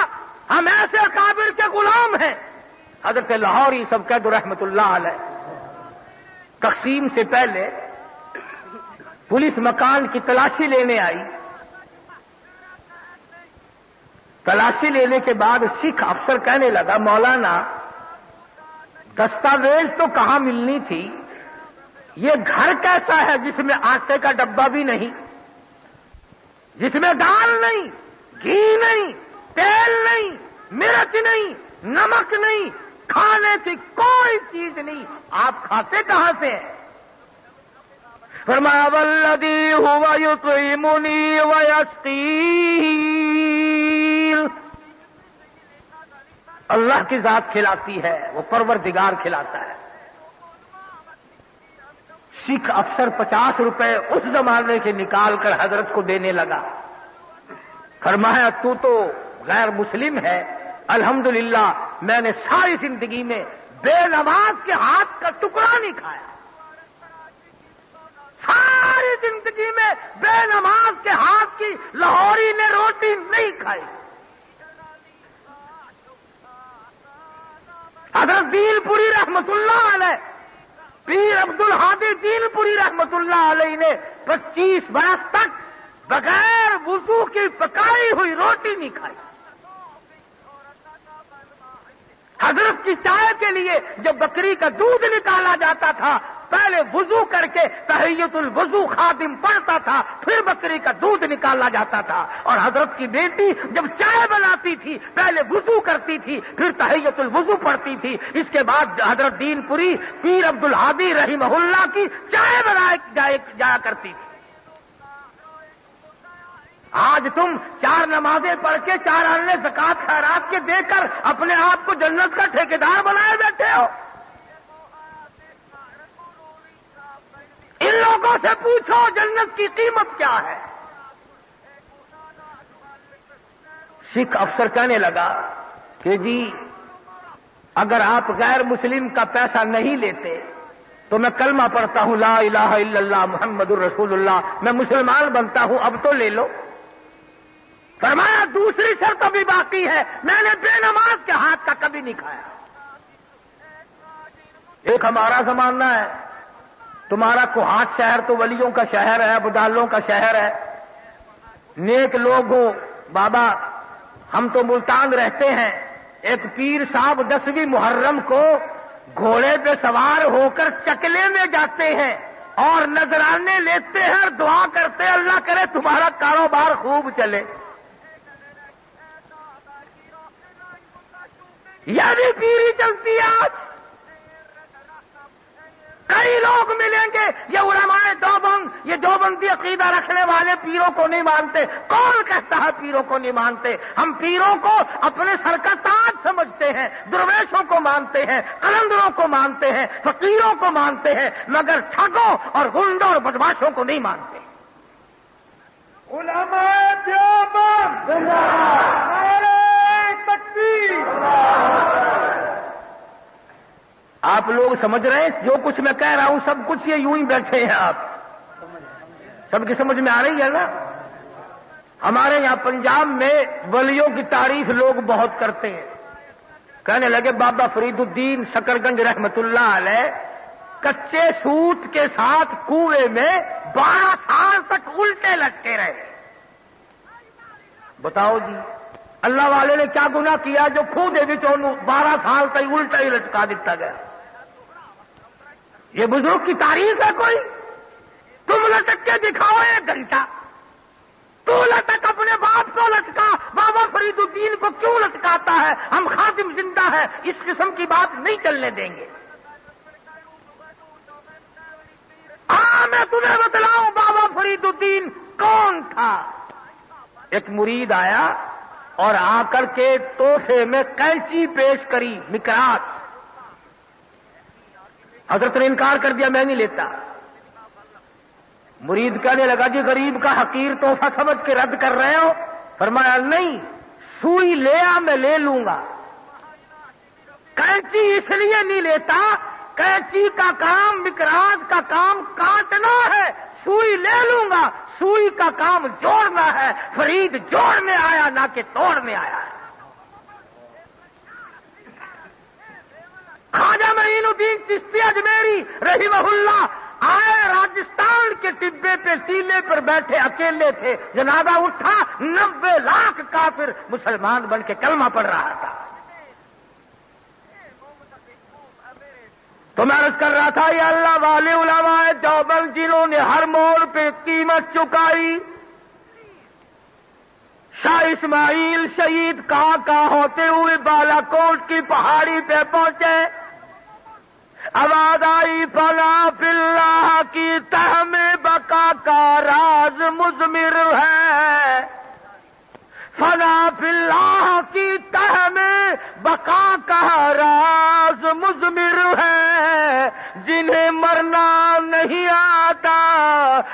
ہم ایسے اکابر کے غلام ہیں. حضرت لاہوری سبکت رحمت اللہ علیہ تقسیم سے پہلے پولیس مکان کی تلاشی لینے آئی. تلاشی لینے کے بعد سکھ افسر کہنے لگا مولانا دستاویز تو کہاں ملنی تھی، یہ گھر کیسا ہے جس میں آٹے کا ڈبہ بھی نہیں، جس میں دال نہیں، گھی نہیں، تیل نہیں، مرچ نہیں، نمک نہیں، کھانے کی کوئی چیز نہیں، آپ کھاتے کہاں سے ہیں؟ فرمایا والذی ہوا یطعمنی ویسقین، اللہ کی ذات کھلاتی ہے، وہ پروردگار کھلاتا ہے. سکھ افسر 50 روپے اس زمانے کے نکال کر حضرت کو دینے لگا. فرمایا تو غیر مسلم ہے، الحمدللہ میں نے ساری زندگی میں بے نماز کے ہاتھ کا ٹکڑا نہیں کھایا. ساری زندگی میں بے نماز کے ہاتھ کی لاہوری نے روٹی نہیں کھائی. حضرت دین پوری رحمت اللہ علیہ، پیر عبد الحادی دین پوری رحمت اللہ علیہ نے 25 برس تک بغیر وضو کی پکائی ہوئی روٹی نہیں کھائی. حضرت کی چائے کے لیے جب بکری کا دودھ نکالا جاتا تھا پہلے وضو کر کے تحیت الوضو خادم پڑھتا تھا، پھر بکری کا دودھ نکالا جاتا تھا. اور حضرت کی بیٹی جب چائے بناتی تھی پہلے وضو کرتی تھی پھر تحیت الوضو پڑھتی تھی. اس کے بعد حضرت دین پوری پیر عبد الحادی رحمہ اللہ کی چائے بنائی جایا کرتی تھی. آج تم 4 نمازیں پڑھ کے 4 اننے زکات خیرات کے دے کر اپنے آپ کو جنت کا ٹھیکیدار بنائے بیٹھے ہو. ان لوگوں سے پوچھو جنت کی قیمت کیا ہے. سکھ افسر کہنے لگا کہ جی اگر آپ غیر مسلم کا پیسہ نہیں لیتے تو میں کلمہ پڑھتا ہوں لا الہ الا اللہ محمد الرسول اللہ، میں مسلمان بنتا ہوں، اب تو لے لو. فرمایا دوسری شرط ابھی باقی ہے، میں نے بے نماز کے ہاتھ کا کبھی نہیں کھایا. ایک ہمارا زمانہ ہے، تمہارا کوہاٹ شہر تو ولیوں کا شہر ہے، بدالوں کا شہر ہے، نیک لوگ ہو. بابا ہم تو ملتان رہتے ہیں، ایک پیر صاحب 10ویں محرم کو گھوڑے پہ سوار ہو کر چکلے میں جاتے ہیں اور نذرانے لیتے ہیں اور دعا کرتے ہیں اللہ کرے تمہارا کاروبار خوب چلے. یہ بھی پیری چلتی ہے. آج کئی لوگ ملیں گے یہ علماء دیوبند، یہ دیوبندی عقیدہ رکھنے والے پیروں کو نہیں مانتے. کون کہتا ہے پیروں کو نہیں مانتے؟ ہم پیروں کو اپنے سر کا تاج سمجھتے ہیں، درویشوں کو مانتے ہیں، قلندروں کو مانتے ہیں، فقیروں کو مانتے ہیں، مگر ٹھگوں اور گنڈوں اور بدماشوں کو نہیں مانتے. علماء دیوبند نعرہ تکبیر. آپ لوگ سمجھ رہے ہیں جو کچھ میں کہہ رہا ہوں سب کچھ یہ یوں ہی بیٹھے ہیں، آپ سب کی سمجھ میں آ رہی ہے نا؟ ہمارے یہاں پنجاب میں ولیوں کی تعریف لوگ بہت کرتے ہیں. کہنے لگے بابا فرید الدین شکرگنج رحمت اللہ علیہ کچے سوت کے ساتھ کنویں میں 12 سال تک الٹے لٹکے رہے. بتاؤ جی اللہ والے نے کیا گناہ کیا جو خود دے 12 سال تک الٹا ہی لٹکا دیتا گیا؟ یہ بزرگ کی تعریف ہے کوئی؟ تم لٹک کے دکھاؤ 1 گھنٹہ. تو لٹک اپنے باپ کو لٹکا، بابا فرید الدین کو کیوں لٹکاتا ہے؟ ہم خادم زندہ ہے، اس قسم کی بات نہیں چلنے دیں گے. میں تمہیں بتلاؤں بابا فرید الدین کون تھا. ایک مرید آیا اور آ کر کے تحفے میں کینچی پیش کری، مکراس. حضرت نے انکار کر دیا، میں نہیں لیتا. مرید کہنے لگا جی غریب کا حقیر تحفہ سمجھ کے رد کر رہے ہو؟ فرمایا نہیں، سوئی لیا میں لے لوں گا، کینچی اس لیے نہیں لیتا، کینچی کا کام مکراس کا کام کاٹنا ہے، سوئی لے لوں گا، سوئی کا کام جوڑنا ہے. فرید جوڑنے آیا نہ کہ توڑنے آیا ہے. خواجہ معین الدین چشتی اجمیری رحمہ اللہ آئے راجستھان کے ٹبے پہ ٹیلے پر بیٹھے اکیلے تھے، جنازہ اٹھا 90 لاکھ کافر مسلمان بن کے کلمہ پڑھ رہا تھا. تو میں عرض کر رہا تھا یہ اللہ والے علماء دیوبند جنہوں نے ہر موڑ پہ قیمت چکائی. شاہ اسماعیل شہید کہاں ہوتے ہوئے بالا کوٹ کی پہاڑی پہ پہنچے. آواز آئی فنا فی اللہ کی تہ میں بقا کا راز مضمر ہے، فنا فی اللہ کی تہ میں بقا کا راز مضمر ہے. جنہیں مرنا نہیں آتا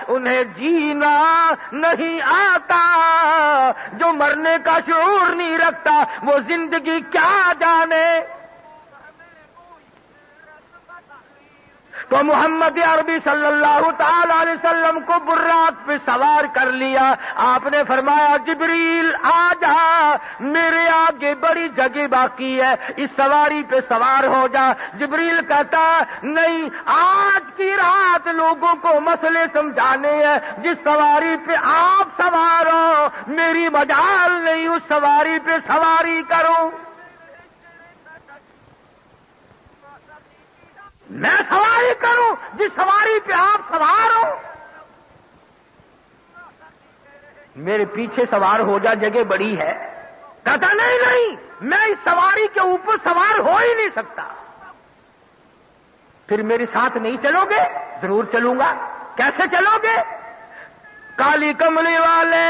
انہیں جینا نہیں آتا، جو مرنے کا شعور نہیں رکھتا وہ زندگی کیا جانے. تو محمد عربی صلی اللہ تعالی علیہ وسلم کو براق پہ سوار کر لیا. آپ نے فرمایا جبریل آ جا, میرے آگے بڑی جگہ باقی ہے, اس سواری پہ سوار ہو جا. جبریل کہتا نہیں, آج کی رات لوگوں کو مسئلے سمجھانے ہیں, جس سواری پہ آپ سوار ہو میری مجال نہیں اس سواری پہ سواری کروں. میں سواری کروں جس سواری پہ آپ سوار ہو, میرے پیچھے سوار ہو جا, جگہ بڑی ہے. کہتا نہیں میں اس سواری کے اوپر سوار ہو ہی نہیں سکتا. پھر میرے ساتھ نہیں چلو گے؟ ضرور چلوں گا. کیسے چلو گے؟ کالی کملی والے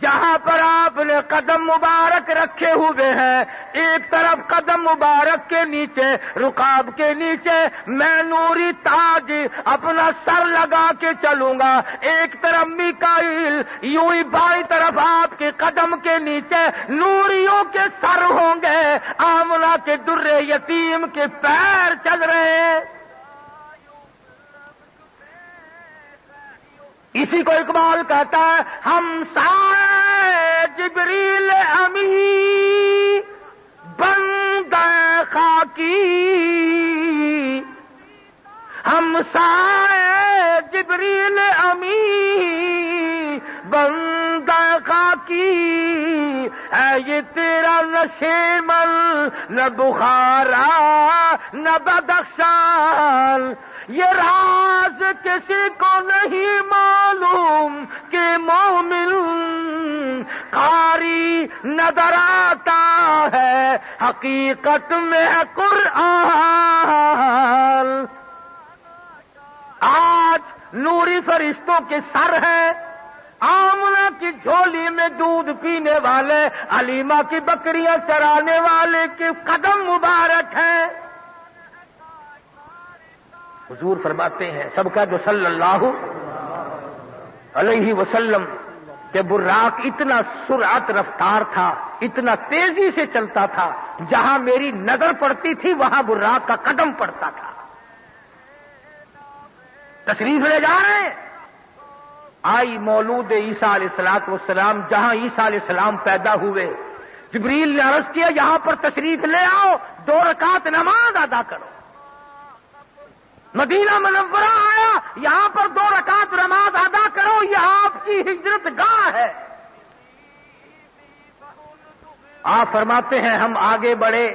جہاں پر آپ نے قدم مبارک رکھے ہوئے ہیں, ایک طرف قدم مبارک کے نیچے, رکاب کے نیچے میں نوری تاج اپنا سر لگا کے چلوں گا, ایک طرف میکائیل یوں ہی بائیں طرف آپ کے قدم کے نیچے نوریوں کے سر ہوں گے. آمنہ کے در یتیم کے پیر چل رہے ہیں. اسی کو اقبال کہتا ہے ہم سائے جبریل امی بندہ خاکی, ہم سائے جبریل امی بندہ خاکی, ہے یہ تیرا نشیمن نہ بخارا نہ بدخشان. یہ راز کسی کو نہیں معلوم کہ مومن قاری نظر آتا ہے حقیقت میں قرآن. آج نوری فرشتوں کے سر ہیں, آمنہ کی جھولی میں دودھ پینے والے, علیمہ کی بکریاں چرانے والے کے قدم مبارک ہیں. حضور فرماتے ہیں سب کا جو صلی اللہ علیہ وسلم کہ براق اتنا سرعت رفتار تھا, اتنا تیزی سے چلتا تھا, جہاں میری نظر پڑتی تھی وہاں براق کا قدم پڑتا تھا. تشریف لے جا رہے ہیں. آئی مولود عیسیٰ علیہ الصلوۃ والسلام, جہاں عیسیٰ علیہ السلام پیدا ہوئے, جبریل نے عرض کیا یہاں پر تشریف لے آؤ, 2 رکعت نماز ادا کرو. مدینہ منورہ آیا, یہاں پر 2 رکعت نماز ادا کرو, یہ آپ کی ہجرت گاہ ہے. آپ فرماتے ہیں ہم آگے بڑھے,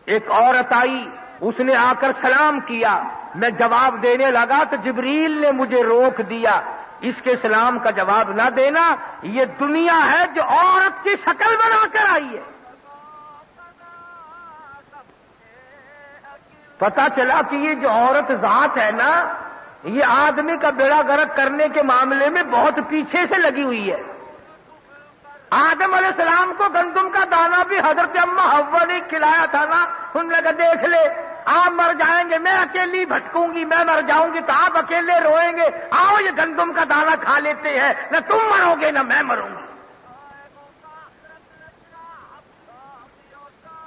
ایک عورت آئی, اس نے آ کر سلام کیا, میں جواب دینے لگا تو جبریل نے مجھے روک دیا. اس کے سلام کا جواب نہ دینا, یہ دنیا ہے جو عورت کی شکل بنا کر آئی ہے. پتا چلا کہ یہ جو عورت ذات ہے نا, یہ آدمی کا بیڑا غرق کرنے کے معاملے میں بہت پیچھے سے لگی ہوئی ہے. آدم علیہ السلام کو گندم کا دانہ بھی حضرت اما حوا نے کھلایا تھا نا, ان نے کہا دیکھ لے آپ مر جائیں گے, میں اکیلی بھٹکوں گی, میں مر جاؤں گی تو آپ اکیلے روئیں گے, آؤ یہ گندم کا دانہ کھا لیتے ہیں, نہ تم مرو گے نہ میں مروں گی.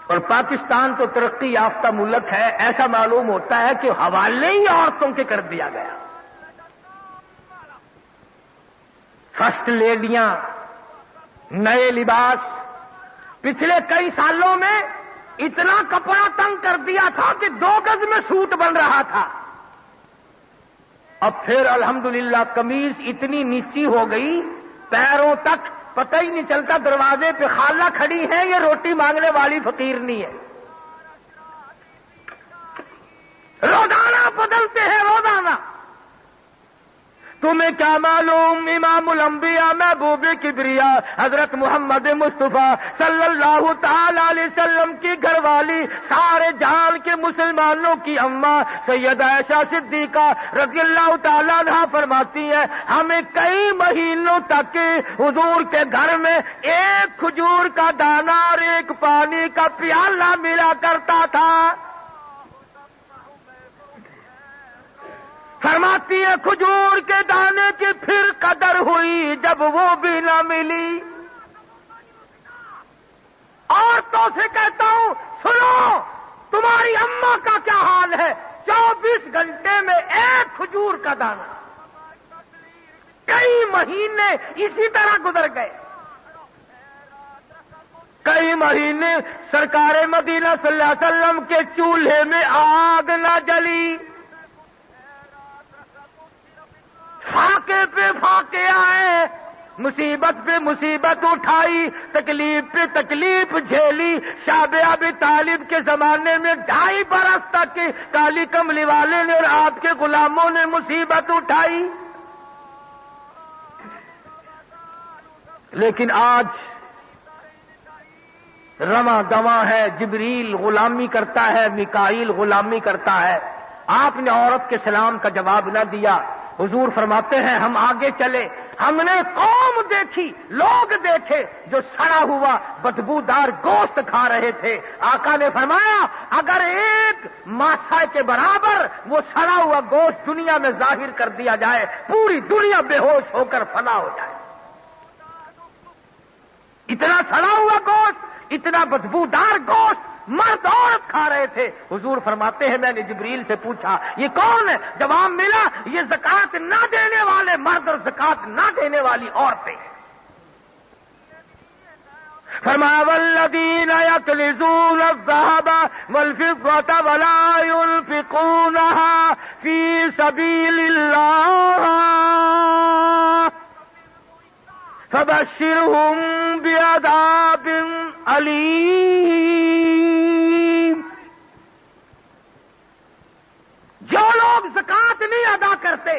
اور پاکستان تو ترقی یافتہ ملک ہے, ایسا معلوم ہوتا ہے کہ حوالے ہی عورتوں کے کر دیا گیا. فرسٹ لیڈیاں, نئے لباس, پچھلے کئی سالوں میں اتنا کپڑا تنگ کر دیا تھا کہ 2 گز میں سوٹ بن رہا تھا. اب پھر الحمدللہ قمیض اتنی نیچی ہو گئی پیروں تک, پتہ ہی نہیں چلتا دروازے پہ خالہ کھڑی ہے یہ روٹی مانگنے والی فقیرنی ہے. روزانہ بدلتے ہیں روزانہ. تمہیں کیا معلوم امام الانبیاء محبوب کبریا حضرت محمد مصطفیٰ صلی اللہ تعالی علیہ وسلم کی گھر والی, سارے جہان کے مسلمانوں کی اماں سیدہ عائشہ صدیقہ رضی اللہ تعالیٰ عنہا فرماتی ہیں ہمیں کئی مہینوں تک حضور کے گھر میں ایک کھجور کا دانہ اور ایک پانی کا پیالہ ملا کرتا تھا. فرماتی ہے کھجور کے دانے کی پھر قدر ہوئی جب وہ بھی نہ ملی. عورتوں سے کہتا ہوں سنو, تمہاری اماں کا کیا حال ہے, 24 گھنٹے میں ایک کھجور کا دانہ. کئی مہینے اسی طرح گزر گئے. کئی مہینے سرکار مدینہ صلی اللہ علیہ وسلم کے چولہے میں آگ نہ جلی. فاقے پہ فاقے آئے, مصیبت پہ مصیبت اٹھائی, تکلیف پہ تکلیف جھیلی. شاب ابی طالب کے زمانے میں 2.5 برس تک کالی کملی والے نے اور آپ کے غلاموں نے مصیبت اٹھائی. لیکن آج رواں گواں ہے, جبریل غلامی کرتا ہے, میکائیل غلامی کرتا ہے. آپ نے عورت کے سلام کا جواب نہ دیا. حضور فرماتے ہیں ہم آگے چلے, ہم نے قوم دیکھی, لوگ دیکھے جو سڑا ہوا بدبودار گوشت کھا رہے تھے. آقا نے فرمایا اگر ایک ماسا کے برابر وہ سڑا ہوا گوشت دنیا میں ظاہر کر دیا جائے, پوری دنیا بے ہوش ہو کر فنا ہو جائے. اتنا سڑا ہوا گوشت, اتنا بدبودار گوشت مرد عورت کھا رہے تھے. حضور فرماتے ہیں میں نے جبریل سے پوچھا یہ کون ہے؟ جواب ملا یہ زکات نہ دینے والے مرد اور زکات نہ دینے والی عورتیں. فرمایا والذین یکنزون الذهب والفضة ولا ينفقونها فی سبیل اللہ فبشرهم بعذاب علیم. جو لوگ زکات نہیں ادا کرتے,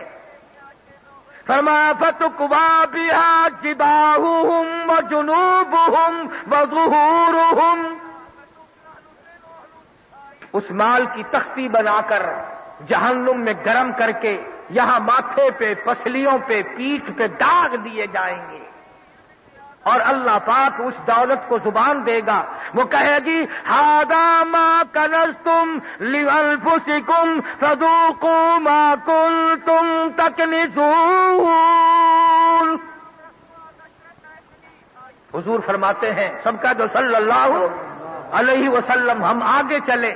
فرمایا فتقوا بها جباههم وجنوبهم وظهورهم, اس مال کی تختی بنا کر جہنم میں گرم کر کے یہاں ماتھے پہ, پسلیوں پہ, پیٹھ پہ داغ دیے جائیں گے. اور اللہ پاک اس دولت کو زبان دے گا, وہ کہے گی ھذا ما کنزتم لانفسکم فذوقوا ما کنتم تکنزون. حضور فرماتے ہیں سب کا جو صلی اللہ علیہ وسلم ہم آگے چلے,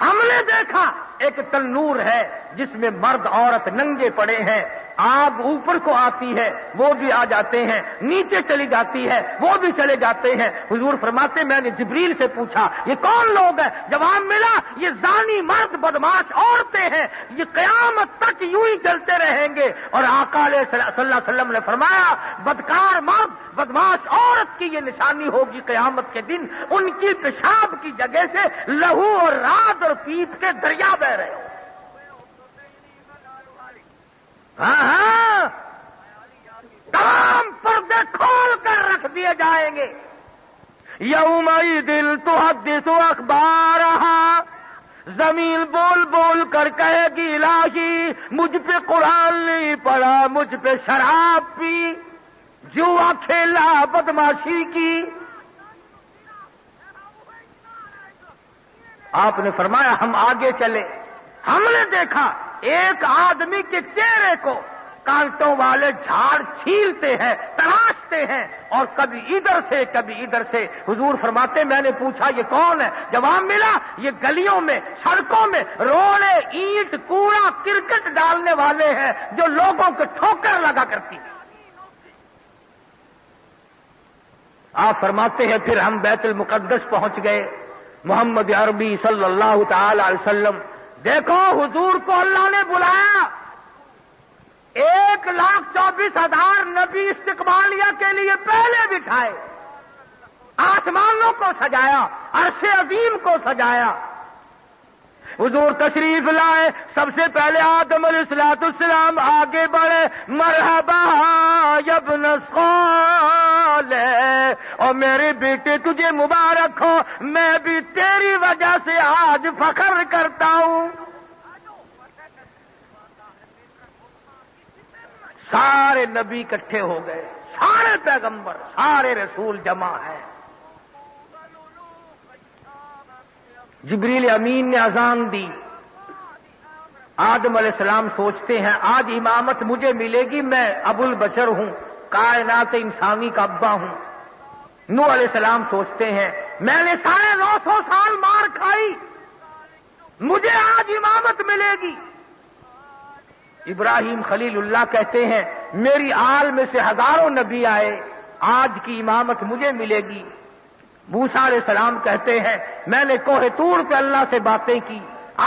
ہم نے دیکھا ایک تنور ہے جس میں مرد عورت ننگے پڑے ہیں. آگ اوپر کو آتی ہے وہ بھی آ جاتے ہیں, نیچے چلی جاتی ہے وہ بھی چلے جاتے ہیں. حضور فرماتے میں نے جبریل سے پوچھا یہ کون لوگ ہیں؟ جواب ملا یہ زانی مرد بدماش عورتیں ہیں, یہ قیامت تک یوں ہی چلتے رہیں گے. اور آقا صلی اللہ علیہ وسلم نے فرمایا بدکار مرد بدماش عورت کی یہ نشانی ہوگی قیامت کے دن, ان کی پیشاب کی جگہ سے لہو اور رات اور پیپ کے دریا بہ رہے ہو. ہاں تمام پردے کھول کر رکھ دیے جائیں گے. یومئذ تحدث اخبارہا, زمین بول بول کر کہے گی الہی مجھ پہ قرآن نہیں پڑھا, مجھ پہ شراب پی, جوا کھیلا, بدماشی کی. آپ نے فرمایا ہم آگے چلے, ہم نے دیکھا ایک آدمی کے چہرے کو کانٹوں والے جھاڑ چھیلتے ہیں, تراشتے ہیں, اور کبھی ادھر سے کبھی ادھر سے. حضور فرماتے میں نے پوچھا یہ کون ہے؟ جواب ملا یہ گلیوں میں, سڑکوں میں روڑے, اینٹ, کوڑا, کرکٹ ڈالنے والے ہیں جو لوگوں کو ٹھوکر لگا کرتی ہیں. آپ فرماتے ہیں پھر ہم بیت المقدس پہنچ گئے. محمد عربی صلی اللہ تعالی علیہ وسلم, دیکھو حضور کو اللہ نے بلایا, 1,24,000 نبی استقبالیہ کے لیے پہلے بٹھائے, آسمانوں کو سجایا, عرش عظیم کو سجایا. حضور تشریف لائے, سب سے پہلے آدم علیہ السلام آگے بڑھے, مرحبا یا ابن صالح, اور میرے بیٹے تجھے مبارک ہو, میں بھی تیری وجہ سے آج فخر کرتا ہوں. سارے نبی اکٹھے ہو گئے, سارے پیغمبر, سارے رسول جمع ہیں. جبریل امین نے اذان دی. آدم علیہ السلام سوچتے ہیں آج امامت مجھے ملے گی, میں ابو البشر ہوں, کائنات انسانی کا ابا ہوں. نوح علیہ السلام سوچتے ہیں میں نے 950 سال مار کھائی, مجھے آج امامت ملے گی۔ ابراہیم خلیل اللہ کہتے ہیں میری آل میں سے ہزاروں نبی آئے، آج کی امامت مجھے ملے گی۔ موسیٰ علیہ السلام کہتے ہیں میں نے کوہ طور پہ اللہ سے باتیں کی،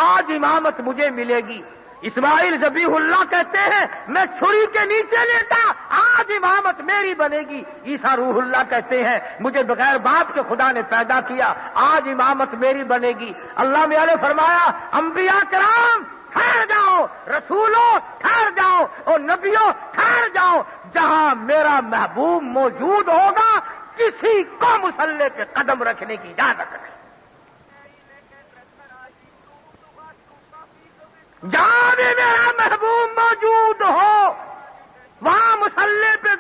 آج امامت مجھے ملے گی۔ اسماعیل ذبیح اللہ کہتے ہیں میں چھری کے نیچے لیٹا، آج امامت میری بنے گی۔ عیسیٰ روح اللہ کہتے ہیں مجھے بغیر باپ کے خدا نے پیدا کیا، آج امامت میری بنے گی۔ اللہ میاں نے فرمایا انبیاء کرام ٹھہر جاؤ، رسولوں ٹھہر جاؤ، اور نبیوں ٹھہر جاؤ، جہاں میرا محبوب موجود ہوگا کسی کو مصلی پہ قدم رکھنے کی اجازت نہیں۔ جہاں بھی میرا محبوب موجود ہو وہاں مصلی پہ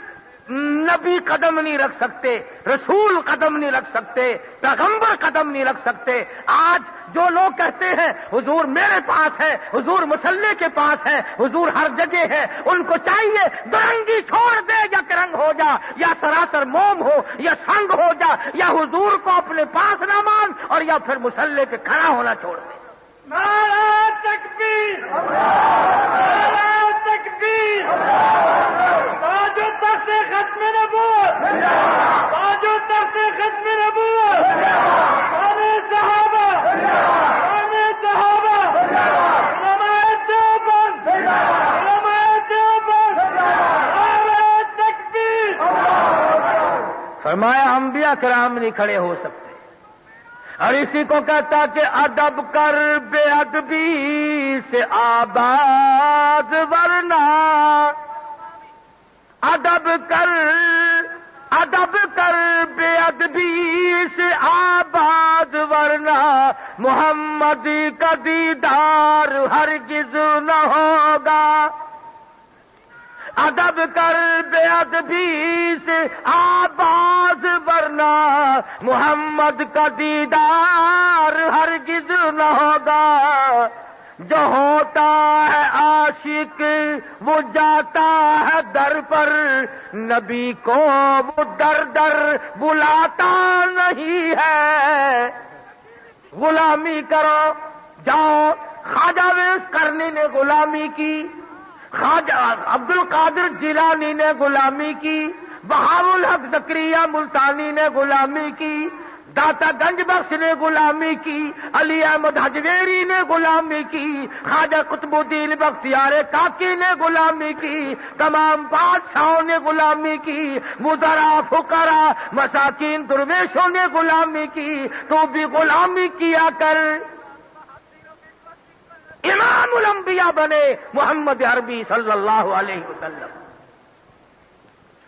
نبی قدم نہیں رکھ سکتے، رسول قدم نہیں رکھ سکتے، پیغمبر قدم نہیں رکھ سکتے۔ آج جو لوگ کہتے ہیں حضور میرے پاس ہے، حضور مصلی کے پاس ہے، حضور ہر جگہ ہے، ان کو چاہیے درنگی چھوڑ دے، یا کرنگ ہو جا، یا سراسر موم ہو، یا سنگ ہو جا، یا حضور کو اپنے پاس نہ مان، اور یا پھر مصلی پہ کھڑا ہونا چھوڑ دے۔ نعرہ تکبیر، نعرہ تکبیر، تاج و تخت ختم نبوت، تاج و تخت ختم نبوت، شان صحابہ، شان صحابہ، علماء دیوبند، علماء دیوبند، نعرہ تکبیر۔ فرمایا انبیاء کرام نہیں کھڑے ہو سکتے، اور اسی کو کہتا کہ ادب کر بے ادبی سے آباد ورنہ، ادب کر بے ادبی سے آباد ورنہ، محمد کا دیدار ہرگز نہ ہوگا۔ ادب کر بے ادبی سے آباد ورنہ، محمد کا دیدار ہرگز نہ ہوگا۔ جو ہوتا ہے عاشق وہ جاتا ہے در پر، نبی کو وہ در در بلاتا نہیں ہے۔ غلامی کرو جاؤ، خواجہ ویس کرنی نے غلامی کی، خواجہ عبد القادر جیلانی نے غلامی کی، بہاء الحق زکریا ملتانی نے غلامی کی، داتا گنج بخش نے غلامی کی، علی احمد حجویری نے غلامی کی، خواجہ قطب الدین بختیار کاکی نے غلامی کی، تمام بادشاہوں نے غلامی کی، وزراء فقراء مساکین درویشوں نے غلامی کی، تو بھی غلامی کیا کر، امام الانبیاء بنے محمد عربی صلی اللہ علیہ وسلم۔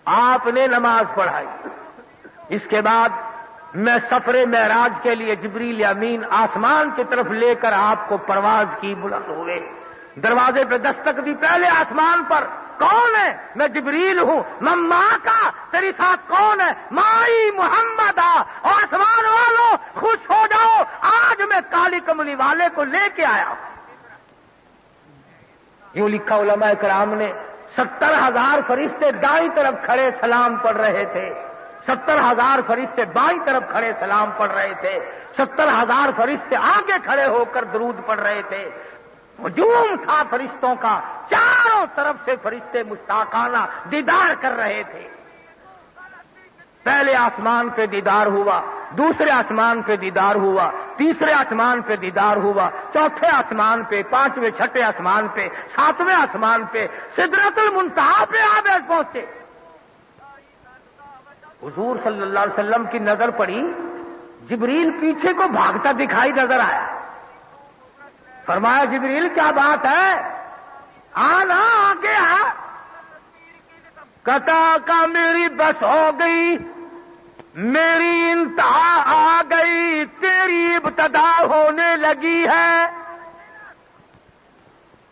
آپ نے نماز پڑھائی، اس کے بعد میں سفر معراج کے لیے جبریل امین آسمان کی طرف لے کر آپ کو پرواز کی، بلند ہوئے، دروازے پہ دستک دی، پہلے آسمان پر کون ہے؟ میں جبریل ہوں۔ ماں کا تیری ساتھ کون ہے؟ مائی محمد آ، آسمان والوں خوش ہو جاؤ، آج میں کالی کملی والے کو لے کے آیا ہوں۔ یوں لکھا علماء کرام نے، 70,000 فرشتے دائیں طرف کھڑے سلام پڑھ رہے تھے، 70,000 فرشتے بائیں طرف کھڑے سلام پڑھ رہے تھے، 70,000 فرشتے آگے کھڑے ہو کر درود پڑھ رہے تھے۔ ہجوم تھا فرشتوں کا، چاروں طرف سے فرشتے مشتاقانہ دیدار کر رہے تھے۔ پہلے آسمان پہ دیدار ہوا، دوسرے آسمان پہ دیدار ہوا، تیسرے آسمان پہ دیدار ہوا، چوتھے آسمان پہ، پانچویں چھٹے آسمان پہ، ساتویں آسمان پہ، سدرۃ المنتہا پہ آپ پہنچے۔ حضور صلی اللہ علیہ وسلم کی نظر پڑی، جبریل پیچھے کو بھاگتا دکھائی نظر آیا۔ فرمایا جبریل کیا بات ہے؟ آنا آگے آ۔ کہتا کا میری بس ہو گئی، میری انتہا آ گئی، تیری ابتدا ہونے لگی ہے،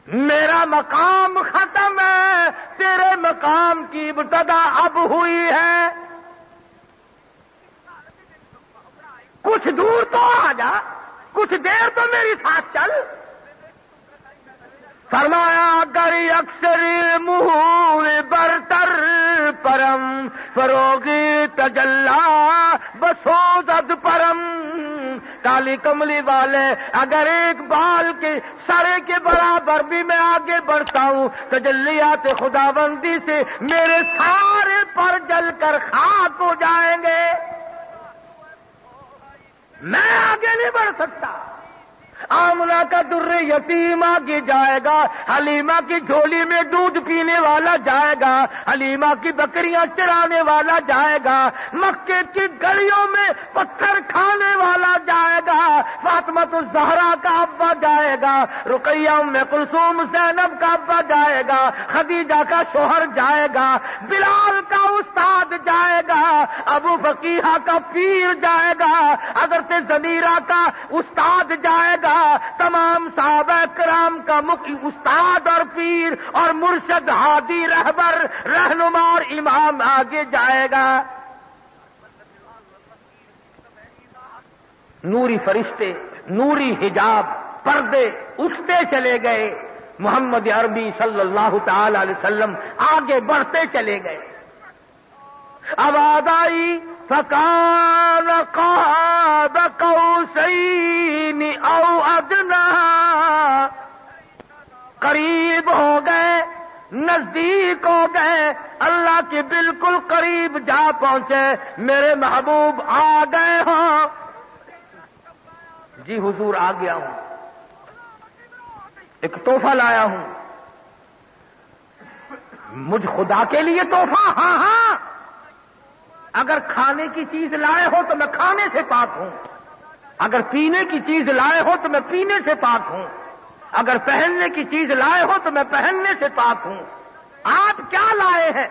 میرا مقام ختم ہے، تیرے مقام کی ابتدا اب ہوئی ہے، کچھ دور تو آ جا، کچھ دیر تو میری ساتھ چل۔ فرمایا اگر اکثر منہ برتر حرم فروغی تجلا بسوزد پرم. کالی کملی والے اگر ایک بال کے سرے کے برابر بھی میں آگے بڑھتا ہوں تجلیات خداوندی سے میرے سارے پر جل کر خاک ہو جائیں گے. میں آگے نہیں بڑھ سکتا. آمنہ کا در یتیم آگے جائے گا, حلیمہ کی جھولی میں دودھ پینے والا جائے گا, حلیمہ کی بکریاں چرانے والا جائے گا, مکے کی گلیوں میں پتھر کھانے والا جائے گا, فاطمہ الزہرا کا ابا جائے گا, رقیہ ام کلثوم زینب کا ابا جائے گا, خدیجہ کا شوہر جائے گا, بلال کا استاد جائے گا, ابو بکیہ کا پیر جائے گا, حضرت زنیرہ کا استاد جائے گا, تمام صحابہ کرام کا استاد اور پیر اور مرشد ہادی رہبر رہنما اور امام آگے جائے گا. نوری فرشتے, نوری حجاب, پردے اٹھتے چلے گئے. محمد عربی صلی اللہ تعالی علیہ وسلم آگے بڑھتے چلے گئے. آواز آئی فکان قاب قوسین او ادنا, قریب ہو گئے, نزدیک ہو گئے, اللہ کے بالکل قریب جا پہنچے. میرے محبوب آ گئے ہوں. جی حضور آ گیا ہوں, ایک تحفہ لایا ہوں. مجھ خدا کے لیے تحفہ؟ ہاں ہاں. اگر کھانے کی چیز لائے ہو تو میں کھانے سے پاک ہوں, اگر پینے کی چیز لائے ہو تو میں پینے سے پاک ہوں, اگر پہننے کی چیز لائے ہو تو میں پہننے سے پاک ہوں. آپ کیا لائے ہیں؟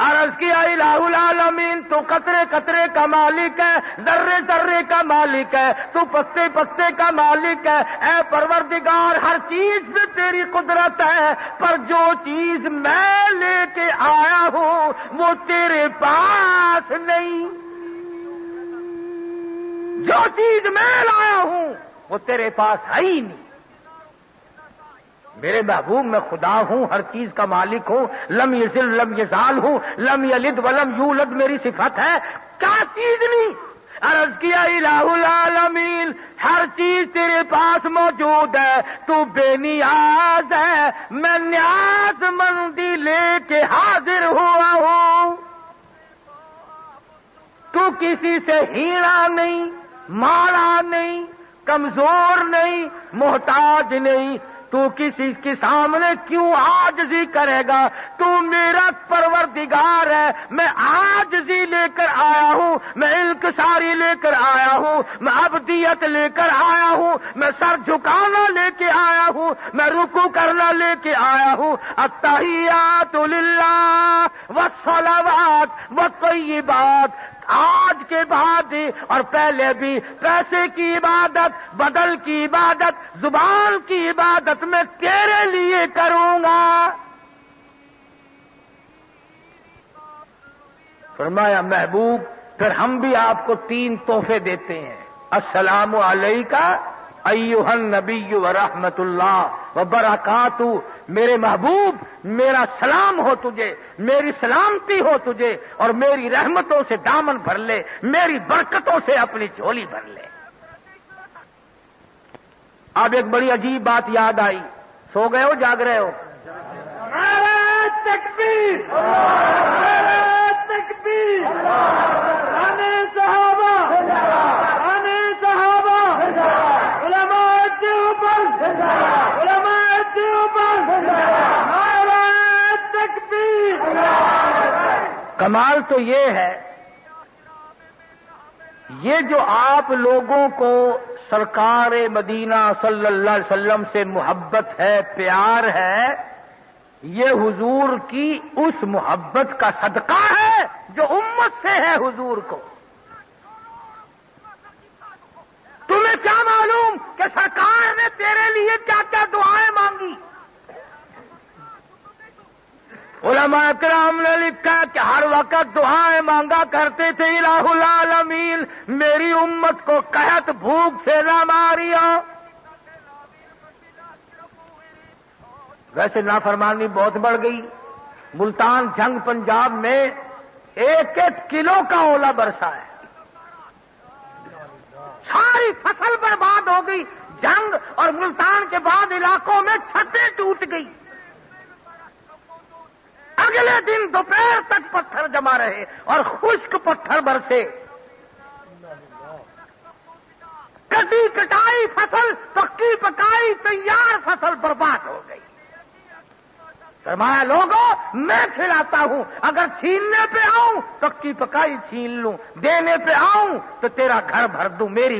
عرض کیا الہ العالمین تو قطرے قطرے کا مالک ہے, ذرے ذرے کا مالک ہے, تو پتے پتے کا مالک ہے. اے پروردگار ہر چیز میں تیری قدرت ہے, پر جو چیز میں لے کے آیا ہوں وہ تیرے پاس نہیں. جو چیز میں لایا ہوں وہ تیرے پاس ہے ہی نہیں. میرے محبوب میں خدا ہوں, ہر چیز کا مالک ہوں, لم یزل لم یزال ہوں, لم یلد ولم یولد میری صفت ہے. کیا چیز نہیں؟ عرض کیا الہ العالمین ہر چیز تیرے پاس موجود ہے, تو بے نیاز ہے, میں نیاز مندی لے کے حاضر ہوا ہوں. تو کسی سے ہیرا نہیں, ماڑا نہیں, کمزور نہیں, محتاج نہیں. تو کسی کے سامنے کیوں عاجزی کرے گا؟ تو میرا پروردگار ہے. میں عاجزی لے کر آیا ہوں, میں انکساری لے کر آیا ہوں, میں عبدیت لے کر آیا ہوں, میں سر جھکانا لے کے آیا ہوں, میں رکوع کرنا لے کے آیا ہوں. التحیات للہ والصلوات والطیبات. آج کے بعد اور پہلے بھی پیسے کی عبادت, بدل کی عبادت, زبان کی عبادت میں تیرے لیے کروں گا. فرمایا محبوب پھر ہم بھی آپ کو 3 تحفے دیتے ہیں. السلام علیکہ ایھا النبی ورحمۃ اللہ وبرکاتہ. میرے محبوب میرا سلام ہو تجھے, میری سلامتی ہو تجھے, اور میری رحمتوں سے دامن بھر لے, میری برکتوں سے اپنی جھولی بھر لے. اب ایک بڑی عجیب بات یاد آئی. سو گئے ہو جاگ رہے ہو؟ نعرہ تکبیر, نعرہ تکبیر, آنے صحابہ, آنے صحابہ, علماء دیوبند, علماء دیوبند, نعرہ تکبیر. کمال تو یہ ہے, یہ جو آپ لوگوں کو سرکار مدینہ صلی اللہ علیہ وسلم سے محبت ہے, پیار ہے, یہ حضور کی اس محبت کا صدقہ ہے جو امت سے ہے حضور کو. تمہیں کیا معلوم کہ سرکار نے تیرے لیے کیا کیا دعائیں مانگی؟ علماء کرام نے لکھا کہ ہر وقت دعائیں مانگا کرتے تھے, الہ العالمین میری امت کو قحط بھوک سے نہ ماریا. ویسے نافرمانی بہت بڑھ گئی, ملتان جنگ پنجاب میں 1-1 کلو کا اولا برسا ہے، ساری فصل برباد ہو گئی، جنگ اور ملتان کے بعد علاقوں میں چھتیں ٹوٹ گئی، اگلے دن دوپہر تک پتھر جمع رہے اور خشک پتھر برسے، کٹی کٹائی فصل، پکی پکائی تیار فصل برباد ہو گئی۔ فرمایا لوگوں میں کھلاتا ہوں، اگر چھیننے پہ آؤں پکی پکائی چھین لوں، دینے پہ آؤں تو تیرا گھر بھر دوں، میری